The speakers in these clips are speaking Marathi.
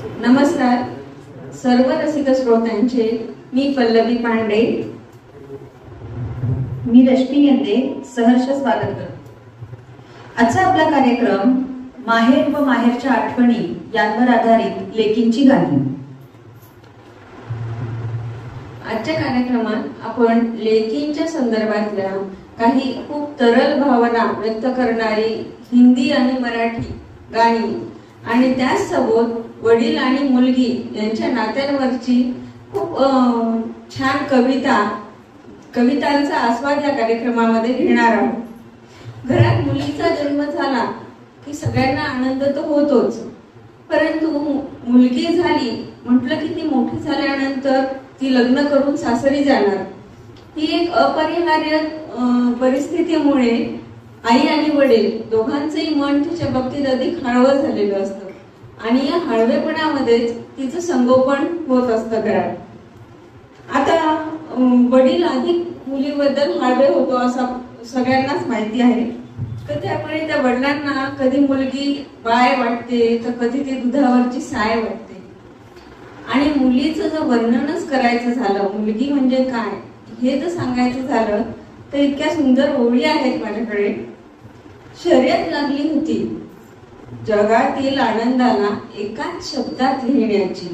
नमस्कार सर्व रसिक श्रोत्यांचे, मी पल्लवी पांडे, मी रश्मी यंदे सहर्ष स्वागत करतो. आजचा आपला कार्यक्रम माहेर व माहेरच्या आठवणी यांवर आधारित लेकींची गाणी. आजच्या कार्यक्रमात आपण लेकींच्या संदर्भातल्या काही खूप तरल भावना व्यक्त करणारी हिंदी आणि मराठी गाणी आणि त्याचसोबत वडील आणि मुलगी यांच्या नात्यांवरची खूप छान कवितांचा आस्वाद या कार्यक्रमामध्ये घेणार आहोत. घरात मुलीचा जन्म झाला की सगळ्यांना आनंद तर होतोच, परंतु मुलगी झाली म्हटलं की ती मोठी झाल्यानंतर ती लग्न करून सासरी जाणार, ही एक अपरिहार्य परिस्थितीमुळे आई आणि वडील दोघांचंही मन तिच्या बाबतीत अधिक हळवं झालेलं असतं आणि या हळवेपणामध्येच तिचं संगोपन होत असतं घरात. आता वडील अधिक मुलीबद्दल हळवे होतो असं सगळ्यांनाच माहिती आहे, तर त्यामुळे त्या वडिलांना कधी मुलगी बाय वाटते तर कधी ती दुधावरची साय वाटते. आणि मुलीचं जर वर्णनच करायचं झालं, मुलगी म्हणजे काय हे जर सांगायचं झालं तर इतक्या सुंदर ओळी आहेत माझ्याकडे. शर्यत लागली होती जगातील आनंदाला एकाच शब्दात लिहिण्याची,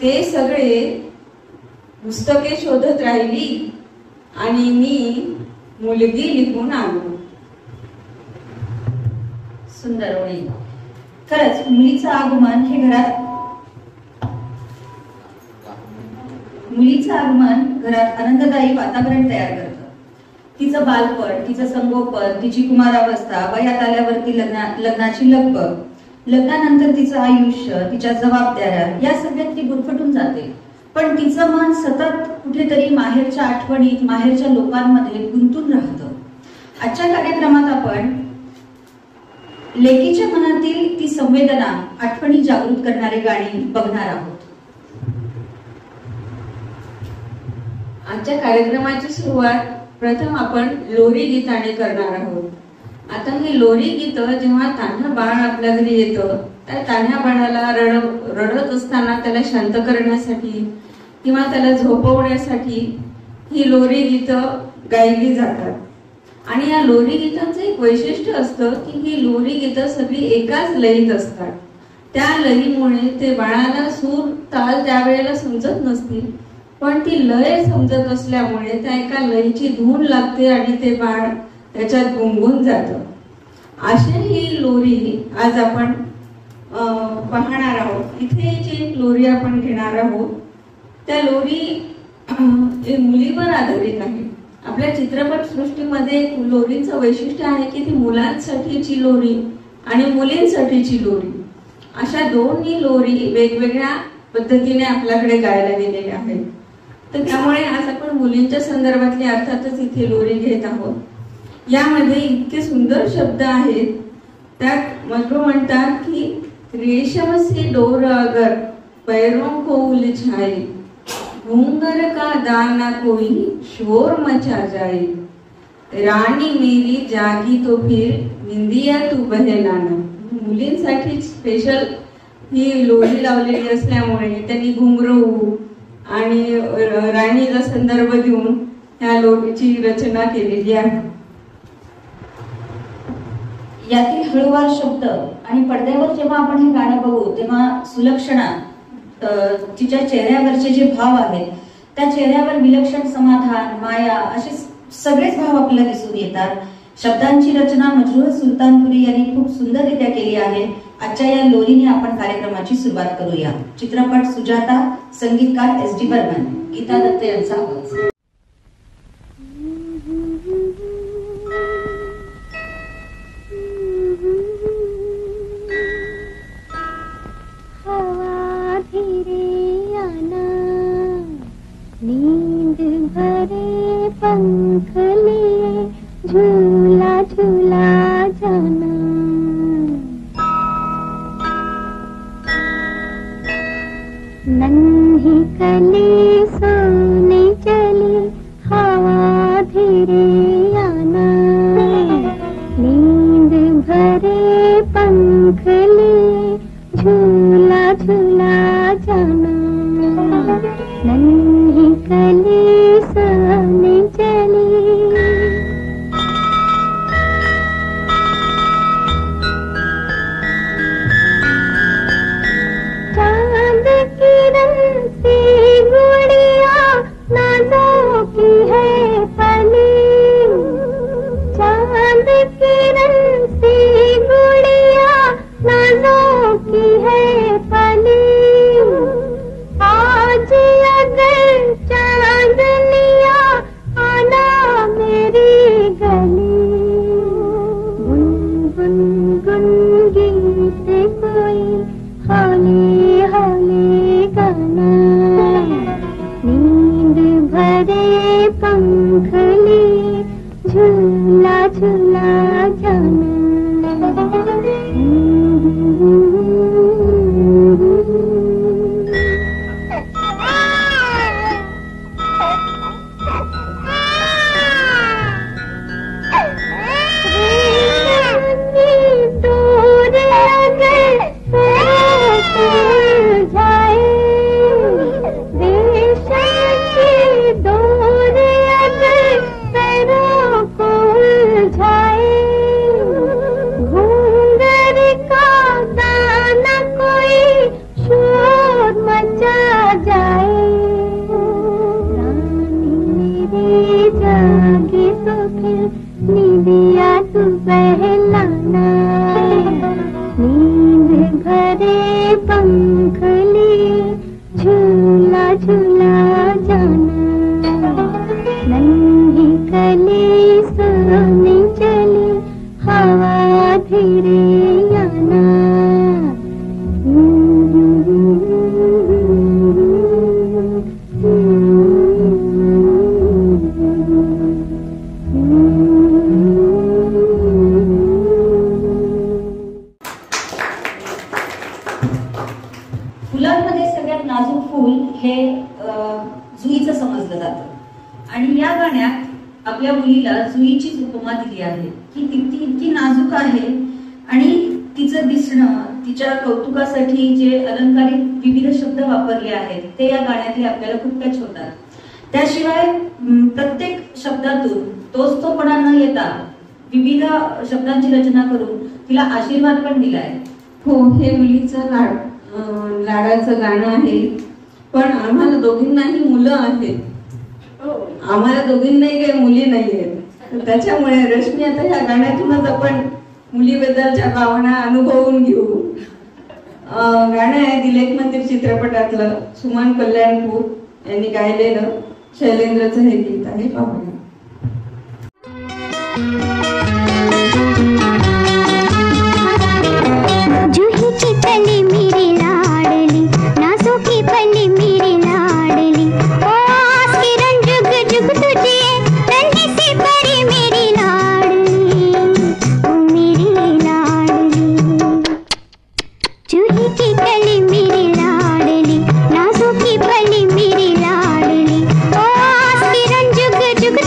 ते सगळे पुस्तके शोधत राहिली आणि मी मुलगी लिहून आलो. सुंदर ओळी. खरंच मुलीचं आगमन हे घरात आनंददायी वातावरण तयार करतं. तिचं बालपण, तिचं संगोपन, तिची कुमारावस्था, वयात आल्यावरती लग्नाची लगबग, लग्नानंतर तिचं आयुष्य, तिच्या जबाबदाऱ्या या सगळ्यात ती गुरफटून जाते. पण तिचं मन सतत कुठेतरी माहेरच्या आठवणीत, माहेरच्या लोकांमध्ये गुंतून राहतं. आजच्या कार्यक्रमात आपण लेकीच्या मनातील ती संवेदना, आठवणी जागृत करणारी गाणी बघणार आहोत. आजच्या कार्यक्रमाची सुरुवात प्रथम आपण लोरी गीताने करणार आहोत. आता हे लोरी गीत जेव्हा तान्हा बाळ आपल्या घरी येतं, त्या तान्ह्या बाळाला रडत असताना त्याला शांत करण्यासाठी किंवा त्याला झोपवण्यासाठी ही लोरी गीत गायली जातात. आणि या लोरी गीतांचं एक वैशिष्ट्य असतं की ही लोरी गीत सगळी एकाच लयीत असतात. त्या लयीमुळे ते बाळाला सूर ताल त्यावेळेला समजत नसतील, पण ती लय समजत असल्यामुळे त्या एका लयीची धून लागते आणि ते बाळ त्याच्यात गुंगून जातं. अशी ही लोरी आज आपण पाहणार आहोत. इथे जी एक लोरी आपण घेणार आहोत त्या लोरी मुलीवर आधारित आहे. आपल्या चित्रपट सृष्टीमध्ये लोरीचं वैशिष्ट्य आहे की ती मुलांसाठीची लोरी आणि मुलींसाठीची लोरी अशा दोन्ही लोरी वेगवेगळ्या पद्धतीने आपल्याकडे गायला गेलेल्या आहेत. तर त्यामुळे आज आपण मुलींच्या संदर्भातली अर्थातच इथे लोरी घेत आहोत. यामध्ये इतके सुंदर शब्द आहेत. त्यात मजरू म्हणतात की रेशम से डोर अगर पैरों को उलझाए, घूंगर का दाना कोई शोर मचा जाए, रानी मेरी जागी तो फिर निंदिया तू बहलाना. मुलींसाठी स्पेशल ही लोरी लावलेली असल्यामुळे त्यांनी घुंगरू आणि राणीचा संदर्भ देऊन ह्या लोरीची रचना केलेली आहे. यातील हळूवार शब्द आणि पडद्यावर जेव्हा आपण हे गाणं बघू तेव्हा सुलक्षणा तिच्या चेहऱ्यावरचे जे भाव आहेत त्या चेहऱ्यावर विलक्षण समाधान, माया असे सगळेच भाव आपल्याला दिसून येतात. शब्दांची रचना मजरूह सुलतानपुरी यांनी खूप सुंदररित्या केली आहे. आजच्या या लोरीने आपण कार्यक्रमाची सुरुवात करूया. चित्रपट सुजाता, संगीतकार एस डी बर्मन, गीता दत्त यांचा आवाज. हवा धीरे आना, नींद भरे पंख लिए झूला झूला जाना. नन्ही कली सोने चली, हवा धीरे आना, नींद भरे पंख लिए झूला झूला जाना नन्ही कली सोने चली चांद किरण सी गुड़िया नाजों की है पली चांद किरण सी गुड़िया नाजों की है पली आज अगर चांदनिया आना मेरी गली गुन गुन गुन गीत कोई हौले हौले गाना नींद भरे पंख लिए झूला झूला जाना नींद भरे पंख लिए झूला झूला जाना नन्ही कली सोने चली हवा धीरे आना फुलांमध्ये सगळ्यात नाजूक फूल हे जुईचं समजलं जातं आणि या गाण्यात आपल्या मुलीला जुईचीच उपमा दिली आहे की ती इतकी नाजूक आहे आणि तिचं दिसणं तिच्या कौतुकासाठी जे अलंकारिक विविध शब्द वापरले आहेत ते या गाण्यातले आपल्याला खूप टच होतात. त्याशिवाय प्रत्येक शब्दातून तोचतोपणा न येता विविध शब्दांची रचना करून तिला आशीर्वाद पण दिलाय. हो, हे मुलीचं लाडाचं गाणं आहे. पण आम्हाला दोघींनाही मुलं आहेत. आम्हाला दोघींनाही काही मुली नाही आहेत. त्याच्यामुळे रश्मी आता ह्या गाण्यातूनच आपण मुलीबद्दलच्या भावना अनुभवून घेऊ. गाणं आहे दिलेख मंदिर चित्रपटातलं, सुमन कल्याणपूर यांनी गायलेलं, शैलेंद्रचं हे गीत आहे. पाहूया. जूही की कली मेरी लाडली नासों की पली मेरी लाडली ओ किरण जुग जुग तुझे नन्ही सी परी मेरी लाडली ओ मेरी लाडली जूही की कली मेरी लाडली नासों की पली मेरी लाडली ओ किरण जुग जुग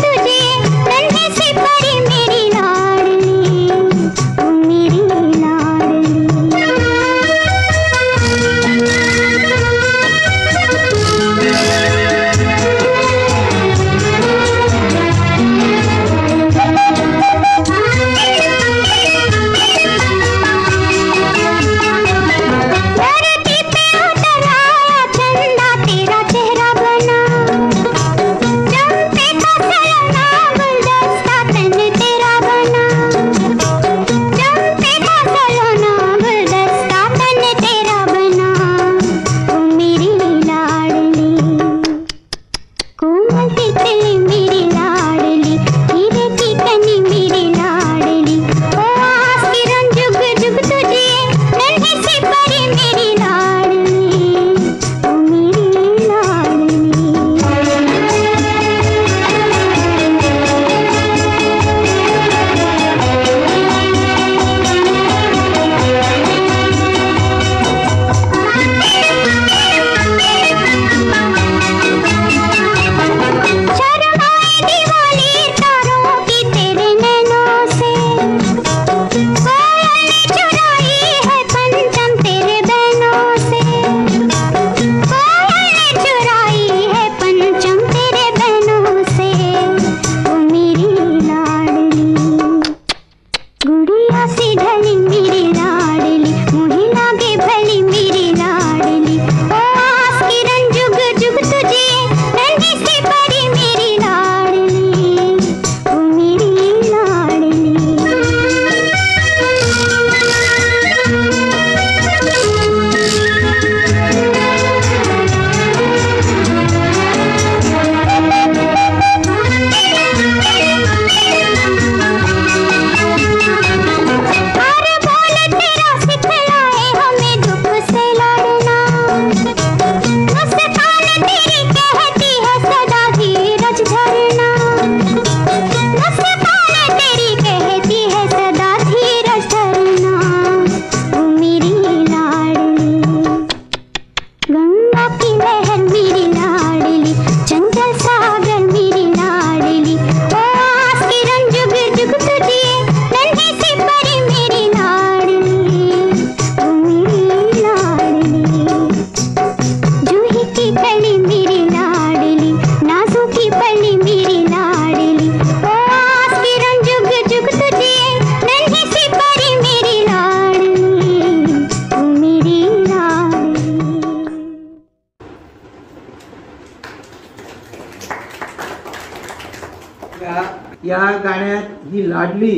या गाण्यात ही लाडली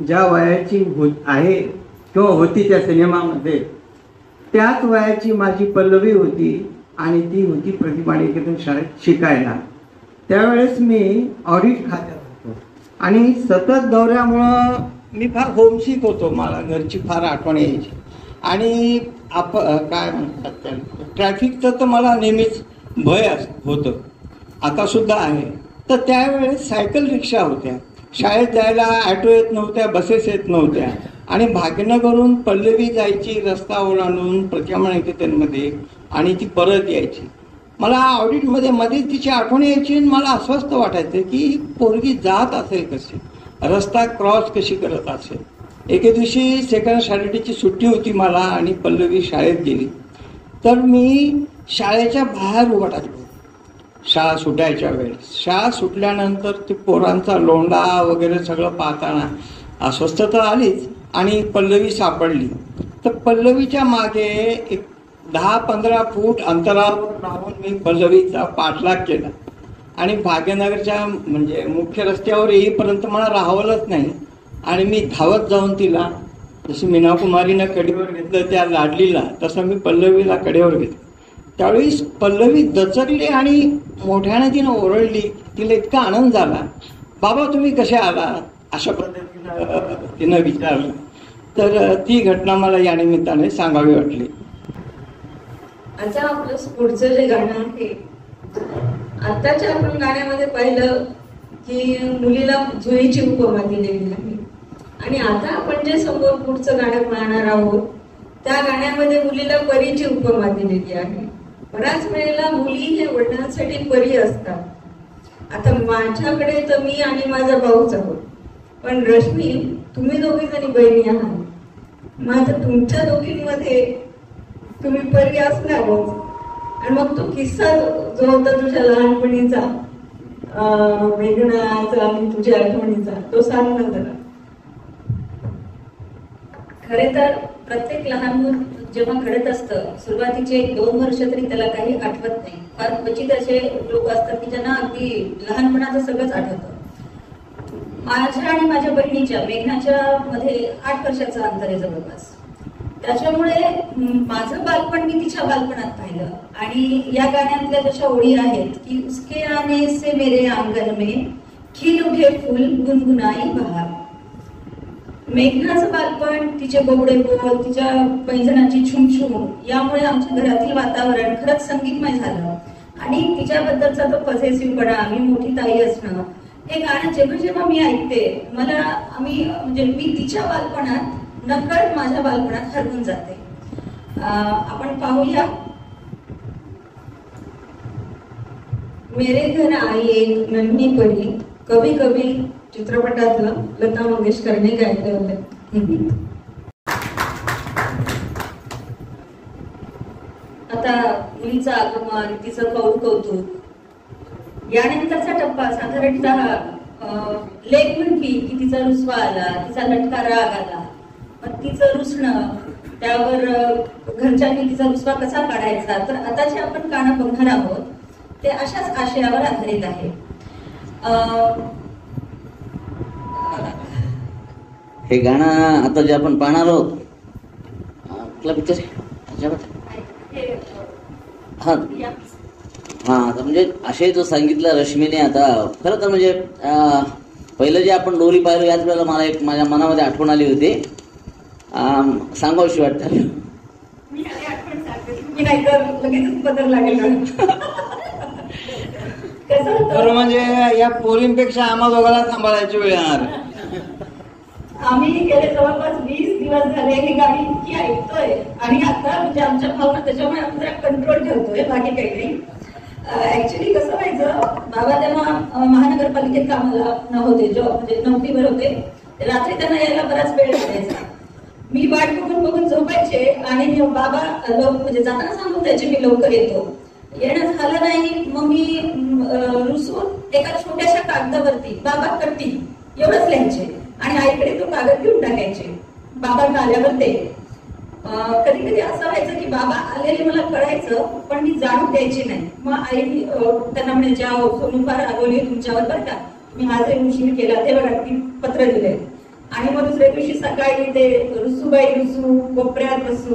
ज्या वयाची आहे किंवा होती त्या सिनेमामध्ये, त्याच वयाची माझी पल्लवी होती आणि ती होती प्रतिभा निकेतन शाळेत शिकायला. त्यावेळेस मी ऑडिट खात्यात होतो आणि सतत दौऱ्यामुळं मी फार होमसिक होतो. मला घरची फार आठवण यायची आणि काय म्हणतात त्या ट्रॅफिकचं तर मला नेहमीच भय होतं, आता सुद्धा आहे. तर त्यावेळेस सायकल रिक्षा होत्या, शाळेत जायला ॲटो येत नव्हत्या, बसेस येत नव्हत्या आणि भाग्यनगरहून पल्लवी जायची रस्ता ओलांडून प्रतिमा निकेतनमध्ये आणि ती परत यायची. मला ऑडिटमध्ये मध्येच तिची आठवण यायची आणि मला अस्वस्थ वाटायचं की पोरगी जात असेल कशी, रस्ता क्रॉस कशी करत असेल. एके दिवशी सेकंड सॅटर्डेची सुट्टी होती मला आणि पल्लवी शाळेत गेली. तर मी शाळेच्या बाहेर उभा टाकलो शाळा सुटायच्या वेळेस. शाळा सुटल्यानंतर ते पोरांचा लोंडा वगैरे सगळं पाहताना अस्वस्थता आलीच आणि पल्लवी सापडली. तर पल्लवीच्या मागे एक 10-15 फूट अंतरावर राहून मी पल्लवीचा पाठलाग केला आणि भाग्यनगरच्या म्हणजे मुख्य रस्त्यावर येईपर्यंत मला राहावलंच नाही आणि मी धावत जाऊन तिला, जशी मीना कुमारीनं कडेवर घेतलं त्या लाडलीला, तसं मी पल्लवीला कडेवर घेतलं. त्यावेळी पल्लवी दचकली आणि मोठ्याने तिनं ओरडली. तिला इतका आनंद झाला, बाबा तुम्ही कसे आला, अशा पद्धतीनं तिनं विचारलं. तर ती घटना मला या निमित्ताने सांगावी वाटली. आता आपलं पुढचं जे गाणं आहे, आताच्या आपण गाण्यामध्ये पाहिलं की मुलीला जुईची उपमा दिलेली आहे आणि आता आपण जे समोर पुढचं गाणं पाहणार आहोत त्या गाण्यामध्ये मुलीला परीची उपमा दिलेली आहे. बऱ्याच वेळेला मुली हे वडिलांसाठी परी असतात. आता माझ्याकडे तर मी आणि माझा भाऊच आहोत, पण रश्मी तुम्ही दोघी जणी बहिणी आहात. माझं तुमच्या दोघींमध्ये तुम्ही परी असणारच. आणि मग तो किस्सा जो होता तुझ्या लहानपणीचा, मेघनाचा आणि तुझ्या आठवणीचा, तो सांग ना जरा. खरे तर प्रत्येक लहान मूल जेव्हा घडत असतं, सुरुवातीचे 1-2 वर्ष तरी त्याला काही आठवत नाही. फार क्वचित असे लोक असतात की ज्यांना अगदी लहानपणाचं सगळंच आठवतं. माझ्या आणि माझ्या बहिणीच्या मेघनाच्या मध्ये 8 वर्षाचं अंतर आहे जवळपास. त्याच्यामुळे माझं बालपण मी तिच्या बालपणात पाहिलं आणि या गाण्यातल्या जशा ओळी आहेत की उसके आने से मेरे आंगन में खिल उठे फूल गुनगुनाई बहार. मेघनाचं बालपण, तिचे बोबडे बोल, तिच्या पैंजणाची छुमछुम यामुळे आमच्या घरातील वातावरण खरंच संगीतमय झालं. आणि तिच्याबद्दलचा तो पॉझिटिव्हपणा, मी मोठी ताई असणं, हे गाणं जेव्हा जेव्हा मी ऐकते मला म्हणजे मी तिच्या बालपणात नकळत माझ्या बालपणात हरवून जाते. आपण पाहूया. मेरे घर आई एक नन्ही परी, कभी कभी चित्रपटातलं लता मंगेशकरने गायलं होतं. आता मुलीचं आगमन, तिचं कौतुक, यानंतरचा टप्पा साधारणतः लेख म्हणती की तिचा रुसवा आला, तिचा लटका राग आला, मग तिचं रुसणं, त्यावर घरच्यांनी तिचा रुसवा कसा काढायचा. तर आता जे आपण गाणं बघणार आहोत ते अशाच आशयावर आधारित आहे. हे गाणं आता जे आपण पाहणार आहोत, कुठला पिक्चर हा म्हणजे असे जो सांगितलं रश्मीने. आता खरं तर म्हणजे पहिलं जे आपण लोरी पाहिलं याच वेळेला मला एक माझ्या मनामध्ये आठवण आली होती, सांगावशी वाटतं. तर म्हणजे या पोरींपेक्षा आम्हा दोघांना सांभाळायची वेळ येणार. आम्ही गेले जवळपास 20 दिवस झाले ही गाणी इतकी ऐकतोय आणि आता म्हणजे आमच्या भावना त्याच्यामुळे आपण जरा कंट्रोल ठेवतोय, बाकी काही नाही. ऍक्च्युली कसं व्हायचं, बाबा तेव्हा महानगरपालिकेत कामाला नव्हते, म्हणजे नोकरीवर होते. रात्री त्यांना यायला बराच वेळ लागायचा. मी वाट बघून झोपायचे आणि बाबा म्हणजे जाताना सांगून द्यायचे मी लवकर येतो. येणं झालं नाही, मग मी रुसून एका छोट्याशा कागदावरती बाबा करतील एवढंच लिहायचे आणि आईकडे तो कागद घेऊन टाकायचे. बाबा आल्यावर ते कधी कधी असं व्हायचं की बाबा आलेले मला कळायचं पण मी जाणून द्यायची नाही. मग आई त्यांना म्हणायच्या, सोनू फार रागवली तुमच्यावर बरं का, मी आजही उशीर केला, ते बघा ती पत्र दिले. आणि मग दुसऱ्या दिवशी सकाळी ते रुसूबाई रुसू, कोपऱ्यात बसू,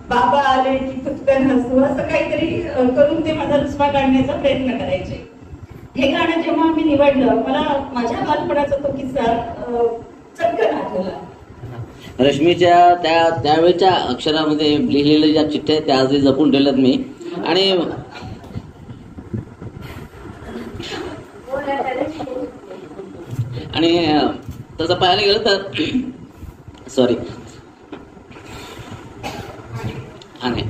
बाबा आले की फुटकन हसू, असं काहीतरी करून ते माझा रुसवा काढण्याचा प्रयत्न करायचे. हे गाणं जेव्हा मी निवडलं, मला माझ्या बालपणाचा तो किस्सा चटकन आठवला. रश्मीच्या त्यावेळेच्या अक्षरामध्ये लिहिलेल्या ज्या चिठ्ठ्या आहेत त्या आजही जपून ठेवल्यात मी. आणि तसं पाहायला गेलं तर सॉरी आणि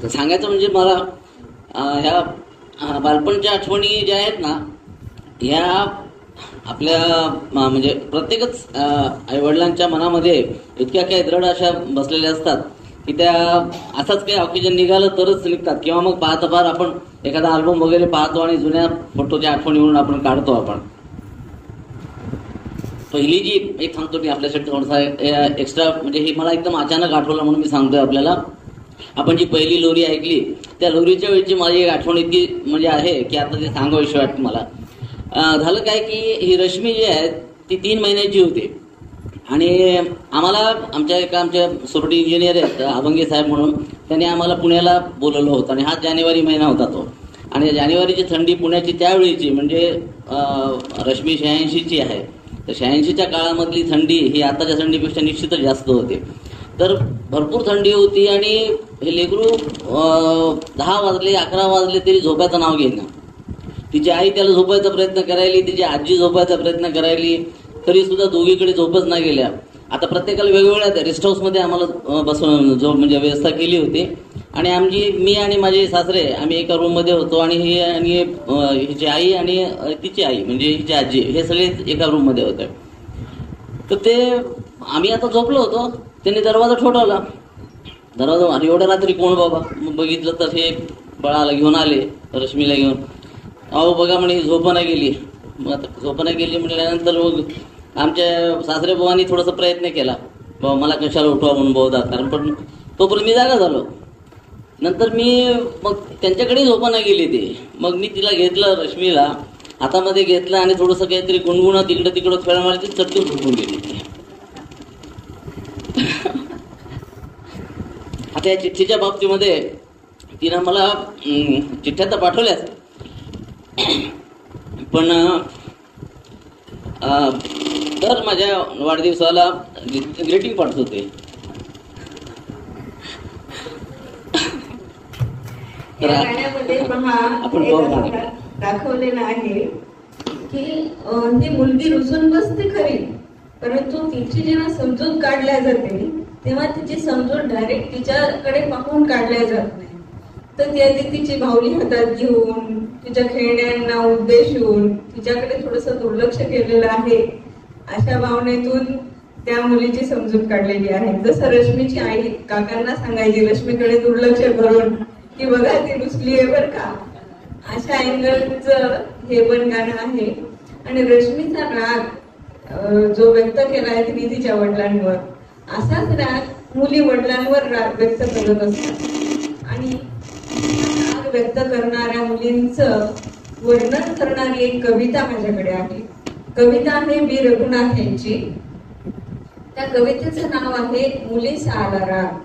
सांगायचं म्हणजे मला ह्या बालपणच्या आठवणी ज्या आहेत ना, ह्या आपल्या म्हणजे प्रत्येकच आईवडिलांच्या मनामध्ये इतक्या काही दृढ अशा बसलेल्या असतात की त्या असाच काही ऑक्सिजन निघालं तरच निघतात. किंवा मग पाहता पार आपण एखादा अल्बम वगैरे पाहतो आणि जुन्या फोटोच्या आठवणी म्हणून आपण काढतो. आपण पहिली जी एक सांगतो मी आपल्यासाठी थोडासा एक्स्ट्रा, म्हणजे हे मला एकदम अचानक आठवलं म्हणून मी सांगतोय आपल्याला. आपण जी पहिली लोरी ऐकली त्या लोरीच्या वेळची माझी एक आठवण इतकी म्हणजे आहे की आता ते सांगाविषयी वाटतं मला. झालं काय की ही रश्मी जी आहे ती 3 महिन्याची होती आणि आम्हाला आमच्या सोरटी इंजिनियर आहेत अभंगे साहेब म्हणून, त्यांनी आम्हाला पुण्याला बोलवलं होतं. आणि हा जानेवारी महिना होता तो. आणि जानेवारीची थंडी पुण्याची त्यावेळीची म्हणजे रश्मी 86ची आहे, तर 86च्या काळामधली थंडी ही आताच्या थंडीपेक्षा निश्चितच जास्त होती. तर भरपूर थंडी होती आणि हे लेकरू 10 वाजले 11 वाजले तरी झोपायचं नाव घेईना. तिची आई त्याला झोपायचा प्रयत्न करायली, तिची आजी झोपायचा प्रयत्न करायली, तरी सुद्धा दोघीकडे झोपच नाही गेल्या. आता प्रत्येकाला वेगवेगळ्या रेस्ट हाऊसमध्ये आम्हाला बसवून म्हणजे व्यवस्था केली होती. आणि मी आणि माझे सासरे आम्ही एका रूममध्ये होतो आणि हिची आई आणि तिची आई म्हणजे हिची आजी हे सगळे एका रूममध्ये होते. तर ते आम्ही आता झोपलो होतो, त्यांनी दरवाजा ठोठावला. दरवाजा आणि एवढ्या रात्री कोण बाबा, मग बघितलं तर हे बाळाला घेऊन आले, रश्मीला घेऊन. अहो बघा म्हणे झोपणं गेली. मग आता झोपणं गेली म्हटल्यानंतर मग आमच्या सासरे बुवांनी थोडासा प्रयत्न केला, बाबा मला कशाला उठवा म्हणून बहुधा, कारण पण तोपर्यंत मी जागा झालो. नंतर मी मग त्यांच्याकडे झोपणं गेली ती. मग मी तिला घेतलं, रश्मीला हातामध्ये घेतलं आणि थोडंसं काहीतरी गुणगुणत इकडं तिकडं खेळा मारली, चटकन झोपून गेली. आता या चिठ्ठीच्या बाबतीमध्ये तिनं मला चिठ्ठ्या तर पाठवल्याच, पण तर माझ्या वाढदिवसाला ग्रीटिंग पाठवते. आपण दाखवलेलं आहे की ही मुलगी रुसून बसते खरी, परंतु तिची जेव्हा समजूत काढल्या जाते तेव्हा तिची समजूत डायरेक्ट तिच्याकडे पाहून काढल्या जात नाही. तर ती आधी तिची बाहुली हातात घेऊन तिच्या खेळण्यांना उद्देशून तिच्याकडे थोडंसं दुर्लक्ष केलेलं आहे, अशा भावनेतून त्या मुलीची समजूत काढलेली आहे. जसं रश्मीची आई काकांना सांगायची रश्मीकडे दुर्लक्ष करून की बघा ती रुसली आहे बरं का, अशा अँगलचं हे पण गाणं आहे. आणि रश्मीचा राग जो व्यक्त केलाय तिने तिच्या वडिलांवर, असाच राग मुली वडिलांवर राग व्यक्त करत असतात. आणि राग व्यक्त करणाऱ्या मुलींचं वर्णन करणारी एक कविता माझ्याकडे आहे. कविता आहे बी रघुनाथ यांची. त्या कवितेचं नाव आहे मुलीसा आला राग.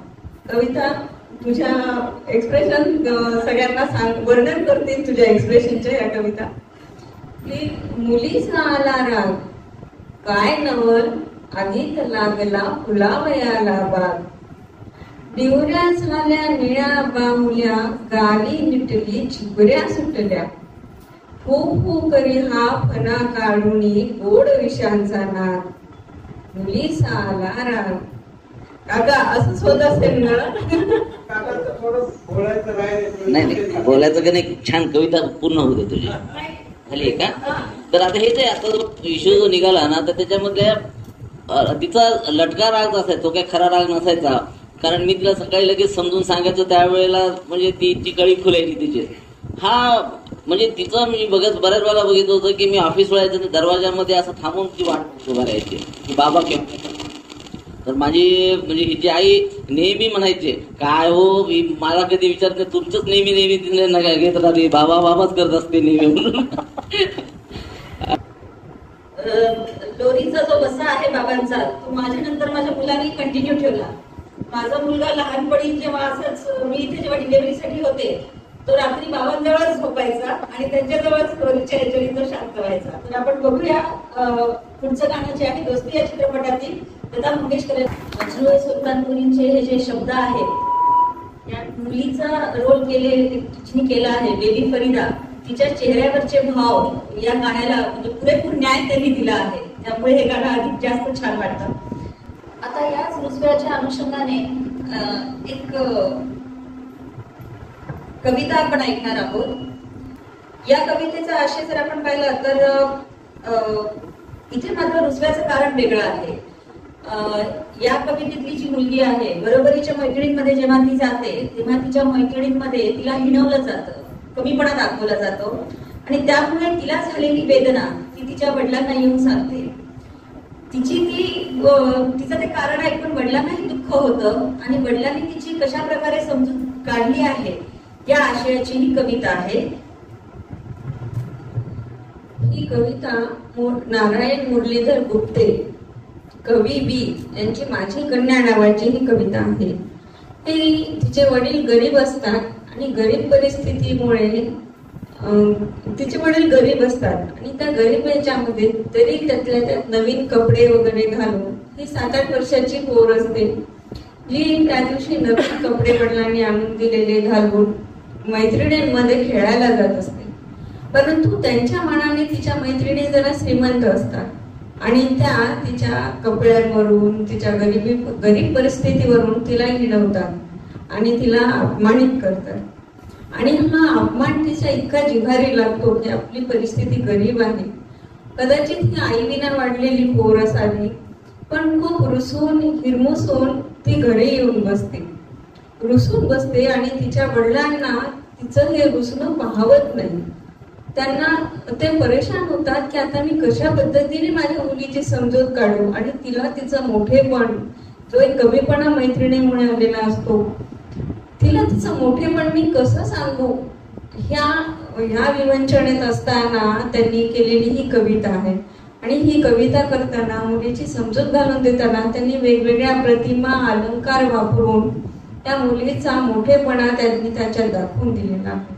कविता तुझ्या एक्सप्रेशन सगळ्यांना सांग, वर्णन करतील तुझ्या एक्सप्रेशनच्या या कविता की मुलीसा आला राग काय नवल आगीत लागला फुलावयाला बाग, डिवऱ्या झाल्या निळ्या बाहुल्या गाली निटली चिबऱ्या सुटल्या, फू फू करी हा फना काढुनी गोड विषांचा नाद, मुलीसा आला राग. काका असंच होत असेल ना? नाही बोलायचं की नाही, छान कविता पूर्ण होते तुझी झाली का? तर आता हेच आहे, आता जो इश्यू जो निघाला ना तर त्याच्यामध्ये तिचा लटका राग असायचा, तो काही खरा राग नसायचा. कारण मी तिला सकाळी लगेच समजून सांगायचं त्यावेळेला म्हणजे ती कळी खुलायची तिची. हा म्हणजे तिचं मी बऱ्याच वेळा बघितलं होतं की मी ऑफिस व्हायचं दरवाजामध्ये असं थांबून ती वाट उभा राहायची की बाबा केव्हा. तर माझी म्हणजे हिची आई नेहमी म्हणायचे, काय हो मला कधी विचारते तुमचंच नेहमी नका घेत राहते, बाबाच करत असते नेहमी म्हणून. लोरीचा जो वसा आहे बाबांचा तो माझ्यानंतर माझ्या मुलाने कंटिन्यू ठेवला. माझा मुलगा लहानपणी जेव्हा असंच मी इथे जेव्हा डिलिव्हरीसाठी होते तो रात्री बाबांजवळच झोपायचा आणि त्यांच्याजवळच लोरीच्या याच्याने तो शांत व्हायचा. तर आपण बघूया पुढचं गाणं जे आहे दोस्ती या चित्रपटातील लता मंगेशकर अजरूल सुलतानपुरींचे हे जे शब्द आहेत, या मुलीचा रोल केला आहे बेबी फरीदा. तिच्या चेहऱ्यावरचे भाव या गाण्याला म्हणजे पुरेपूर न्याय त्यांनी दिला आहे, त्यामुळे हे गाणं अधिक जास्त छान वाटतं. आता याच रुसव्याच्या अनुषंगाने एक कविता आपण ऐकणार आहोत. या कवितेचा आशय जर आपण पाहिला तर इथे मात्र रुसव्याचं कारण वेगळं आहे. या कवितेतली जी मुलगी आहे बरोबरीच्या मैत्रिणींमध्ये जेव्हा ती जाते तेव्हा तिच्या मैत्रिणींमध्ये तिला हिणवलं जातं, कमीपणा दाखवला जातो आणि त्यामुळे तिला झालेली वेदना ती तिच्या वडिलांना येऊन सांगते. तिचं ते कारण ऐकून वडिलांनाही दुःख होतं आणि वडिलांनी तिची कशा प्रकारे समजूत काढली आहे या आशयाची ही कविता आहे. ही कविता नारायण मुरलीधर गुप्ते कवी बी यांची माझी कन्या नावाची ही कविता आहे. तिचे वडील गरीब असतात आणि गरीब परिस्थितीमुळे तिचे वडील गरीब असतात आणि त्या गरीब याच्यामध्ये तरी त्यातल्या त्यात नवीन कपडे वगैरे घालून ही 7-8 वर्षाची पोर असते जी त्या दिवशी नवीन कपडे वडिलांनी आणून दिलेले घालून मैत्रिणींमध्ये खेळायला जात असते. परंतु त्यांच्या मनाने तिच्या मैत्रिणी जरा श्रीमंत असतात आणि त्या तिच्या कपड्यांवरून तिच्या गरीब परिस्थितीवरून तिला हिणवतात आणि तिला अपमानित करतात. आणि हा अपमान तिच्या इतका जिव्हारी लागतो की आपली परिस्थिती गरीब आहे, कदाचित ही आईविना वाढलेली पोर असावी, पण खूप रुसून हिरमुसून ती घरी येऊन रुसून बसते आणि तिच्या वडिलांना तिचं हे रुसणं पाहवत नाही. त्यांना ते परेशान होतात की आता मी कशा पद्धतीने माझ्या मुलीची समजूत काढू आणि तिला तिचं मोठेपण जो एक कमीपणा मैत्रिणीमुळे आलेला असतो तिला तिचं मोठेपण मी कसं सांगू, ह्या विवंचनेत असताना त्यांनी केलेली ही कविता आहे. आणि ही कविता करताना मुलीची समजूत घालून देताना त्यांनी वेगवेगळ्या प्रतिमा अलंकार वापरून त्या मुलीचा मोठेपणा त्यांनी त्याच्यात दाखवून दिलेला आहे.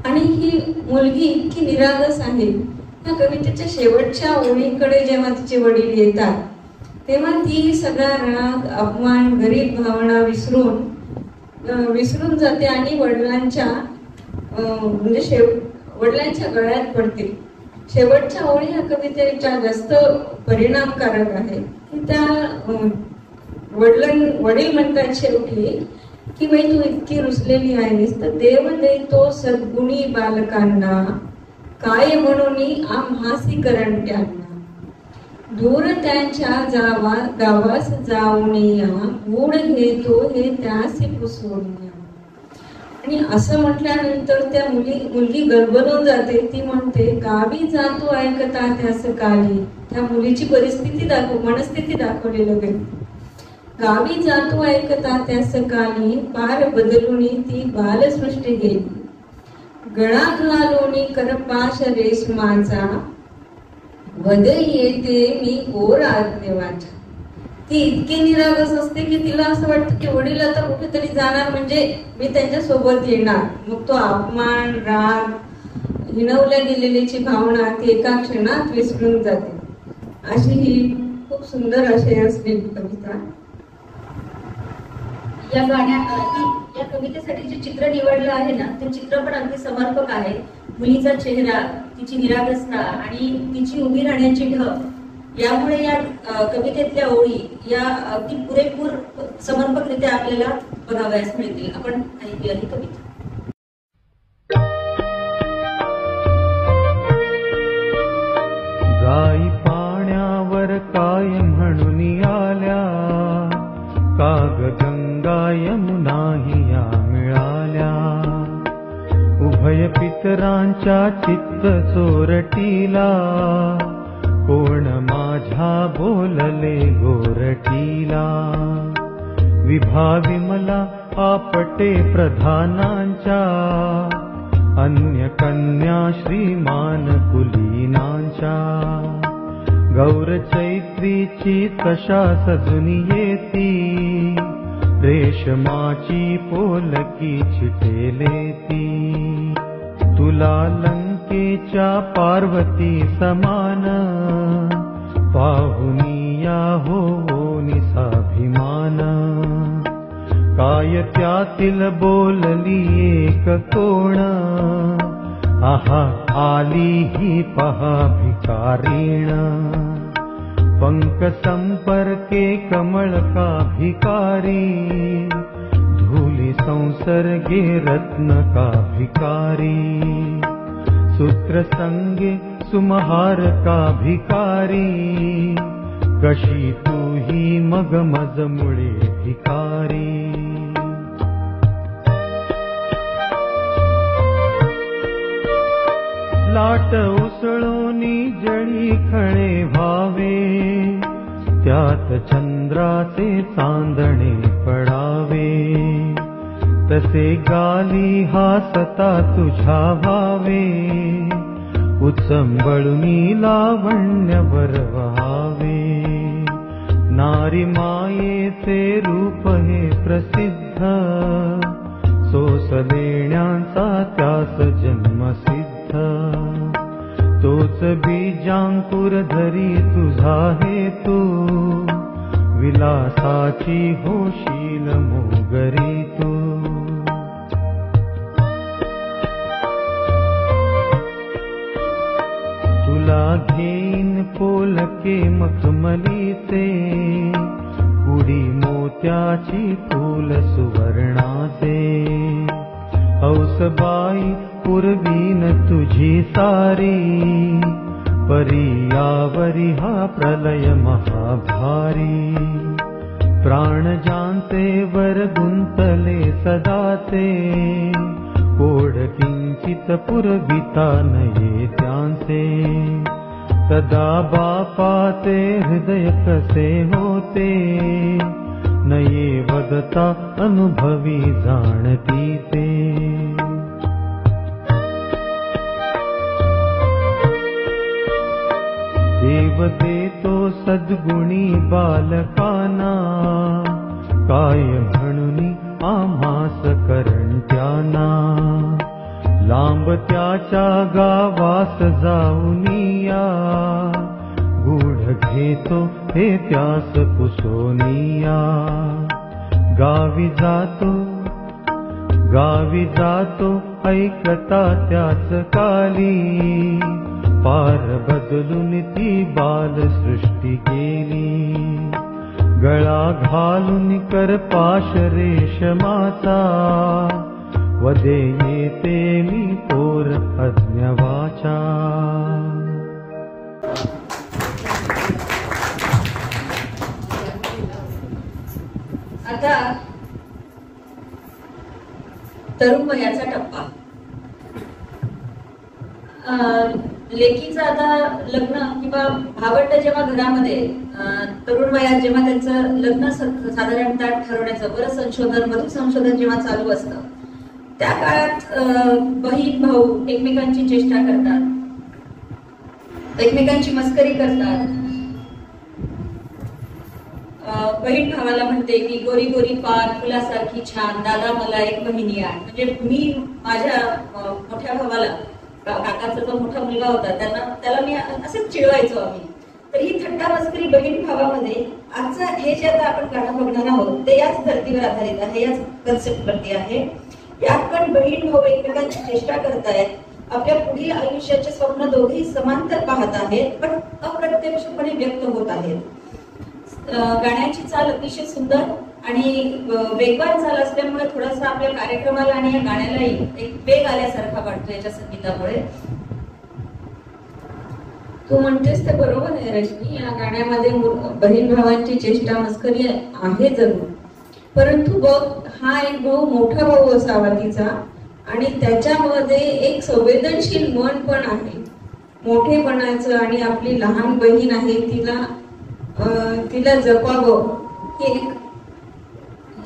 आणि ही मुलगी इतकी निरागस आहे. त्या कवितेच्या शेवटच्या ओळींकडे जेव्हा तिचे वडील येतात तेव्हा ती सगळा राग अपमान गरीब भावना विसरून जाते आणि वडिलांच्या गळ्यात पडते. शेवटच्या ओळी ह्या कवितेच्या जास्त परिणामकारक आहे की त्या वडील म्हणतात शेवटी की बाई तू इतकी रुसलेली आहेस तर देव देतो सद्गुणी बालकांना, काय म्हणून आम्हासी करंट्यांना, दूर त्यांच्या गावास जाऊन या, गुण घेतो हे त्यासी पुसवून या. आणि असं म्हटल्यानंतर त्या मुलगी गडबडून जाते. ती म्हणते गावी जातो ऐकता त्यास काली. त्या मुलीची मनस्थिती दाखवलेलं गेली. गावी जातो ऐकता त्यास काली, पार बदलून ती बालसृष्टी गेली. गळा घालून करपाश रेशमाचा, वद येते मी ओर आज्ञेवाच्या. ती इतकी निरागस असते की तिला असं वाटतं की वडील आता कुठेतरी जाणार म्हणजे मी त्यांच्या सोबत येणार. मग तो अपमान राग हिणवल्या गेलेलीची भावना ती एका क्षणात विसरून जाते. अशी ही खूप सुंदर आशय असलेली कविता. या कवितेसाठी जे चित्र निवडलं आहे ना ते चित्र पण अगदी समर्पक आहे. मुलीचा चेहरा, तिची निरागसता आणि तिची उभी राहण्याची ढब यामुळे या कवितेतल्या ओळी या अगदी पुरेपूर समर्पकरित्या आपल्याला बघावयास मिळतील. आपण ऐकूया ही कविता. गाई पाण्यावर काय म्हणून आल्या, काग गंगा यमुनाही या मिळाल्या. उभय पितरांच्या चित्त चोरटीला, कोण माझ्या बोलले गोरटीला, विभावी मला आपटे प्रधानांच्या, अन्य कन्या श्रीमान कुलीनांच्या, गौर चैत्रीची कशा सजुनी येती, रेशमाची पोलकी चिटेले ती, तुला लंकेच्या पार्वती समान, पाहुनिया हो निसाभिमान, काय त्यातील बोलली एक कोण, आहा आली ही पहा भिकारीण, पंक संपर्के कमळ का भिकारी, धूली संसर्गे रत्न का भिकारी, सूत्र संगे सुमहार का भिकारी, कशी तू ही मग मज मुळे भिकारी. लाट उसळोनी जळी खळे व्हावे, त्यात चंद्राचे चांदणे पडावे, तसे गाली हासता तुझ्या व्हावे, उचंबळुनी लावण्यवर व्हावे, नारी मायेचे रूप हे प्रसिद्ध, सोस देण्याचा त्यास जन्मसिद्ध, तोच बीजांकुर धरी तुझा हेतू, विलासाची होशील मोगरी तू. तुला घेईन पोलके मखमलीचे, कुडी मोत्याची फूल सुवर्णाचे, हौसबाई पूर्वीन तुझी सारी, परियावरी हा प्रलय महाभारी, प्राण ज्यांचे वर गुंतले सदाचे, कोड किंचित पुरविता नये त्यांचे, सदा बापाचे हृदय कसे होते, नये वदता अनुभवी जाणती ते. देव देतो सद्गुणी बालकांना, काय म्हणून आम्हास करंट्याना, लांब त्याच्या गावास जाऊनिया, गूढ घेतो हे त्यास पुसोनिया, गावी जातो ऐकता त्याच काली, पार बदलून ती बाल सृष्टी केली, गळा घालून करपाश रेशमाचा, वदे येते मी पोर अज्ञवाचा. आता तरुण वयाचा टप्पा. लेकीचं आता लग्न किंवा भावंड जेव्हा घरामध्ये तरुण वयात जेव्हा त्यांचं लग्न साधारणतः ठरवण्याचं बरं संशोधन मधुर संशोधन जेव्हा चालू असतं, त्या काळात बहीण भाऊ एकमेकांची चेष्टा करतात, एकमेकांची मस्करी करतात. बहीण भावाला म्हणते की गोरी गोरी पार फुलासारखी छान, दादा मला एक बहिणी आहे. म्हणजे मी माझ्या मोठ्या भावाला, काकाचा जो मोठा मुलगा होता त्याला मी असंच चिडवायचो आम्ही. तर ही थट्टा मस्करी बहीण भावामध्ये आजचं हे जे आता आपण गाणं बघणार आहोत ते याच धर्तीवर आधारित आहे, याच कन्सेप्ट वरती आहे. यात पण बहीण भाऊ एकमेकांची चेष्टा करतायत, आपल्या पुढील आयुष्याचे स्वप्न दोघेही समांतर पाहत आहेत, पण अप्रत्यक्षपणे व्यक्त होत आहेत. गाण्याची चाल अतिशय सुंदर आणि वेगवान चाल असल्यामुळे थोडासा आपल्या कार्यक्रमाला आणि या गाण्यालाही एक वेग आल्यासारखा वाटतो याच्या संगीतामुळे. तू म्हणतेस ते बरोबर आहे रजनी, या गाण्यामध्ये बहीण भावांची चेष्टा मस्करी आहे जरूर, परंतु बघ हा एक भाऊ मोठा भाऊ असावा तिचा, आणि त्याच्यामध्ये एक संवेदनशील मन पण आहे. मोठेपणाचं आणि आपली लहान बहीण आहे तिला जपावं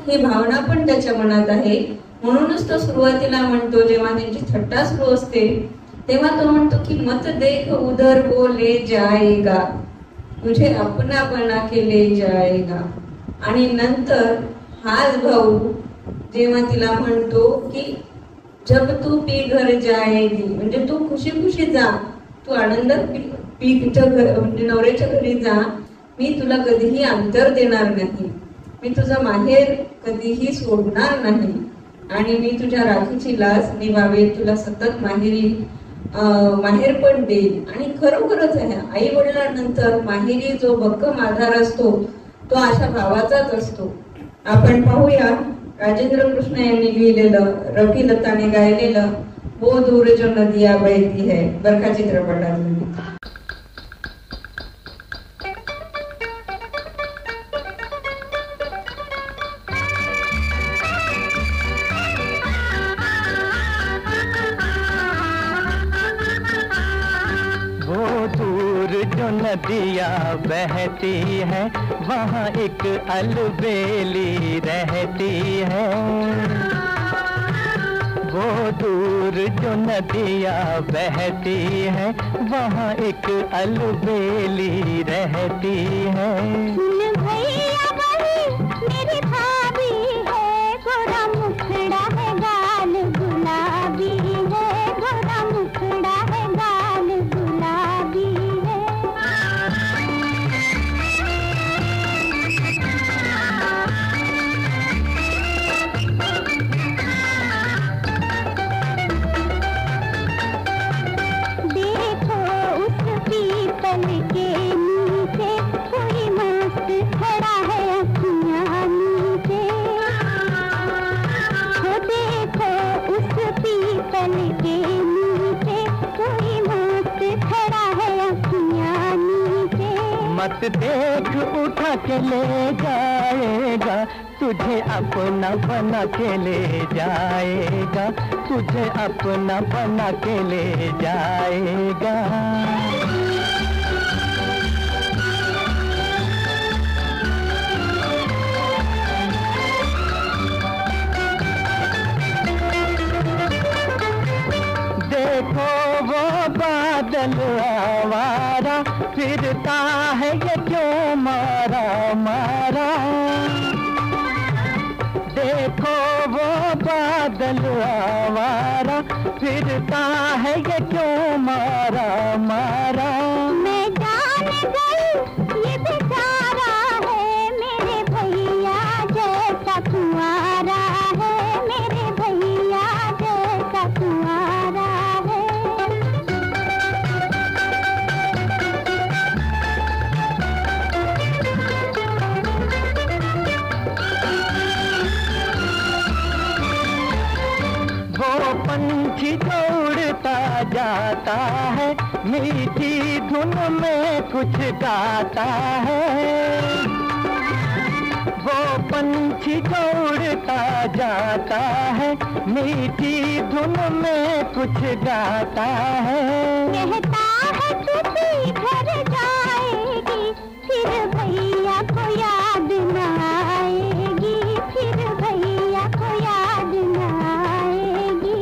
ही भावना पण त्याच्या मनात आहे. म्हणूनच तो सुरुवातीला म्हणतो, जेव्हा त्यांची थट्टा सुरू असते तेव्हा तो म्हणतो की मत देख उधर को ले जाएगा, तुझे अपनापणा के ले जाएगा. आणि नंतर हाच भाऊ जेव्हा तिला म्हणतो की जब तू पी घर जाएगी, म्हणजे तू खुशी खुशी जा, तू आनंदात म्हणजे नवऱ्याच्या घरी जा, मी तुला कधीही अंतर देणार नाही, मी तुझा माहेर कधीही सोडणार नाही आणि मी तुझ्या राखीची लाज निभावे, तुला सतत माहेर पण देईल. आणि खरोखरच आहे, आई वडिलांनंतर माहेरी जो भक्कम आधार असतो तो अशा भावाचाच असतो. आपण पाहूया राजेंद्र कृष्ण यांनी लिहिलेलं, रफी लताने गायलेलं वो दूर जो नदिया बहती है बरखा चित्रपटातून. जो नदियाँ बहती है वहाँ एक अलबेली रहती है, वो दूर जो नदियाँ बहती है वहाँ एक अलबेली रहती है. भैया बड़ी मेरी भाभी है, गोरा मुखड़ा है गाल गुलाबी है, गोरा मुखड़ा है गाल गुलाबी है. देखो उस पीपल के नीचे कोई मस्त खड़ा है अखियाँ नीचे, देखो उस पीपल के नीचे कोई मस्त खड़ा है अखियाँ नीचे. मत देख उठा के ले जाएगा, तुझे अपना बना के ले जाएगा, तुझे अपना बना के ले जाएगा. देखो वो बादल आवारा फिरता है ये क्यों मारा मारा. देखो वो बादल आवारा फिरता है ये क्यों मारा मारा. मैं जान गई ये बेचारा है, मेरे भैया जैसा कुंवारा है, मेरे भैया जैसा कुंवारा है. वो पंछी उड़ता जाता है, मीठी धुन में कुछ गाता है. वो पंछी उड़ता जाता है, मीठी धुन में कुछ गाता है. कहता है तू घर जाएगी, फिर भैया को याद न आएगी, फिर भैया को याद न आएगी.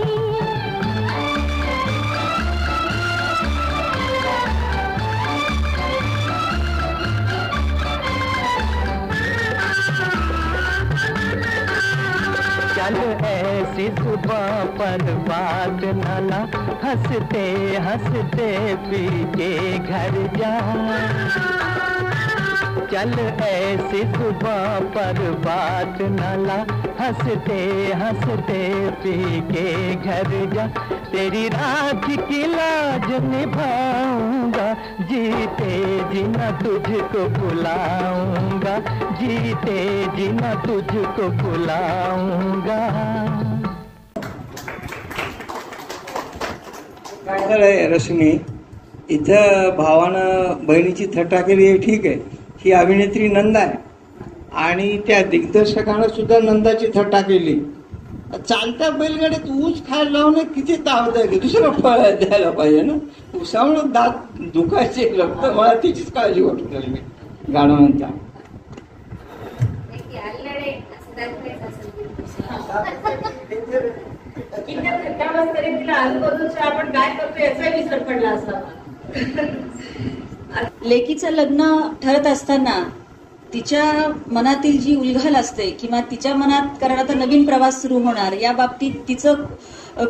चल ऐसी जुबां पर बात न ला, हंसते हंसते पी के घर जा. चल ऐसी जुबां पर बात न ला, हंसते हंसते पी के घर जा. तेरी रात की लाज निभाऊंगा, जीते जीना तुझको बुलाऊंगा, जीते जीना तुझको बुलाऊंगा. काय झालंय रश्मी, इथं भावानं बहिणीची थट्टा केली आहे, ठीक आहे. ही अभिनेत्री नंदा आहे आणि त्या दिग्दर्शकानं सुद्धा नंदाची थट्टा केली. चालत्या बैलगाड्यात ऊस खायला लावणं किती तावदायक आहे. दुसरं फळ द्यायला पाहिजे ना. उसामुळं दात दुखायचे रक्त, मला तिचीच काळजी वाटू लागली. गाणं म्हणता आपण काय करतो याचा विसर पडला असा. लेकीचं लग्न ठरत असताना तिच्या मनातील जी उलघाल असते किंवा तिच्या मनात, कारण आता नवीन प्रवास सुरू होणार, या बाबतीत तिचं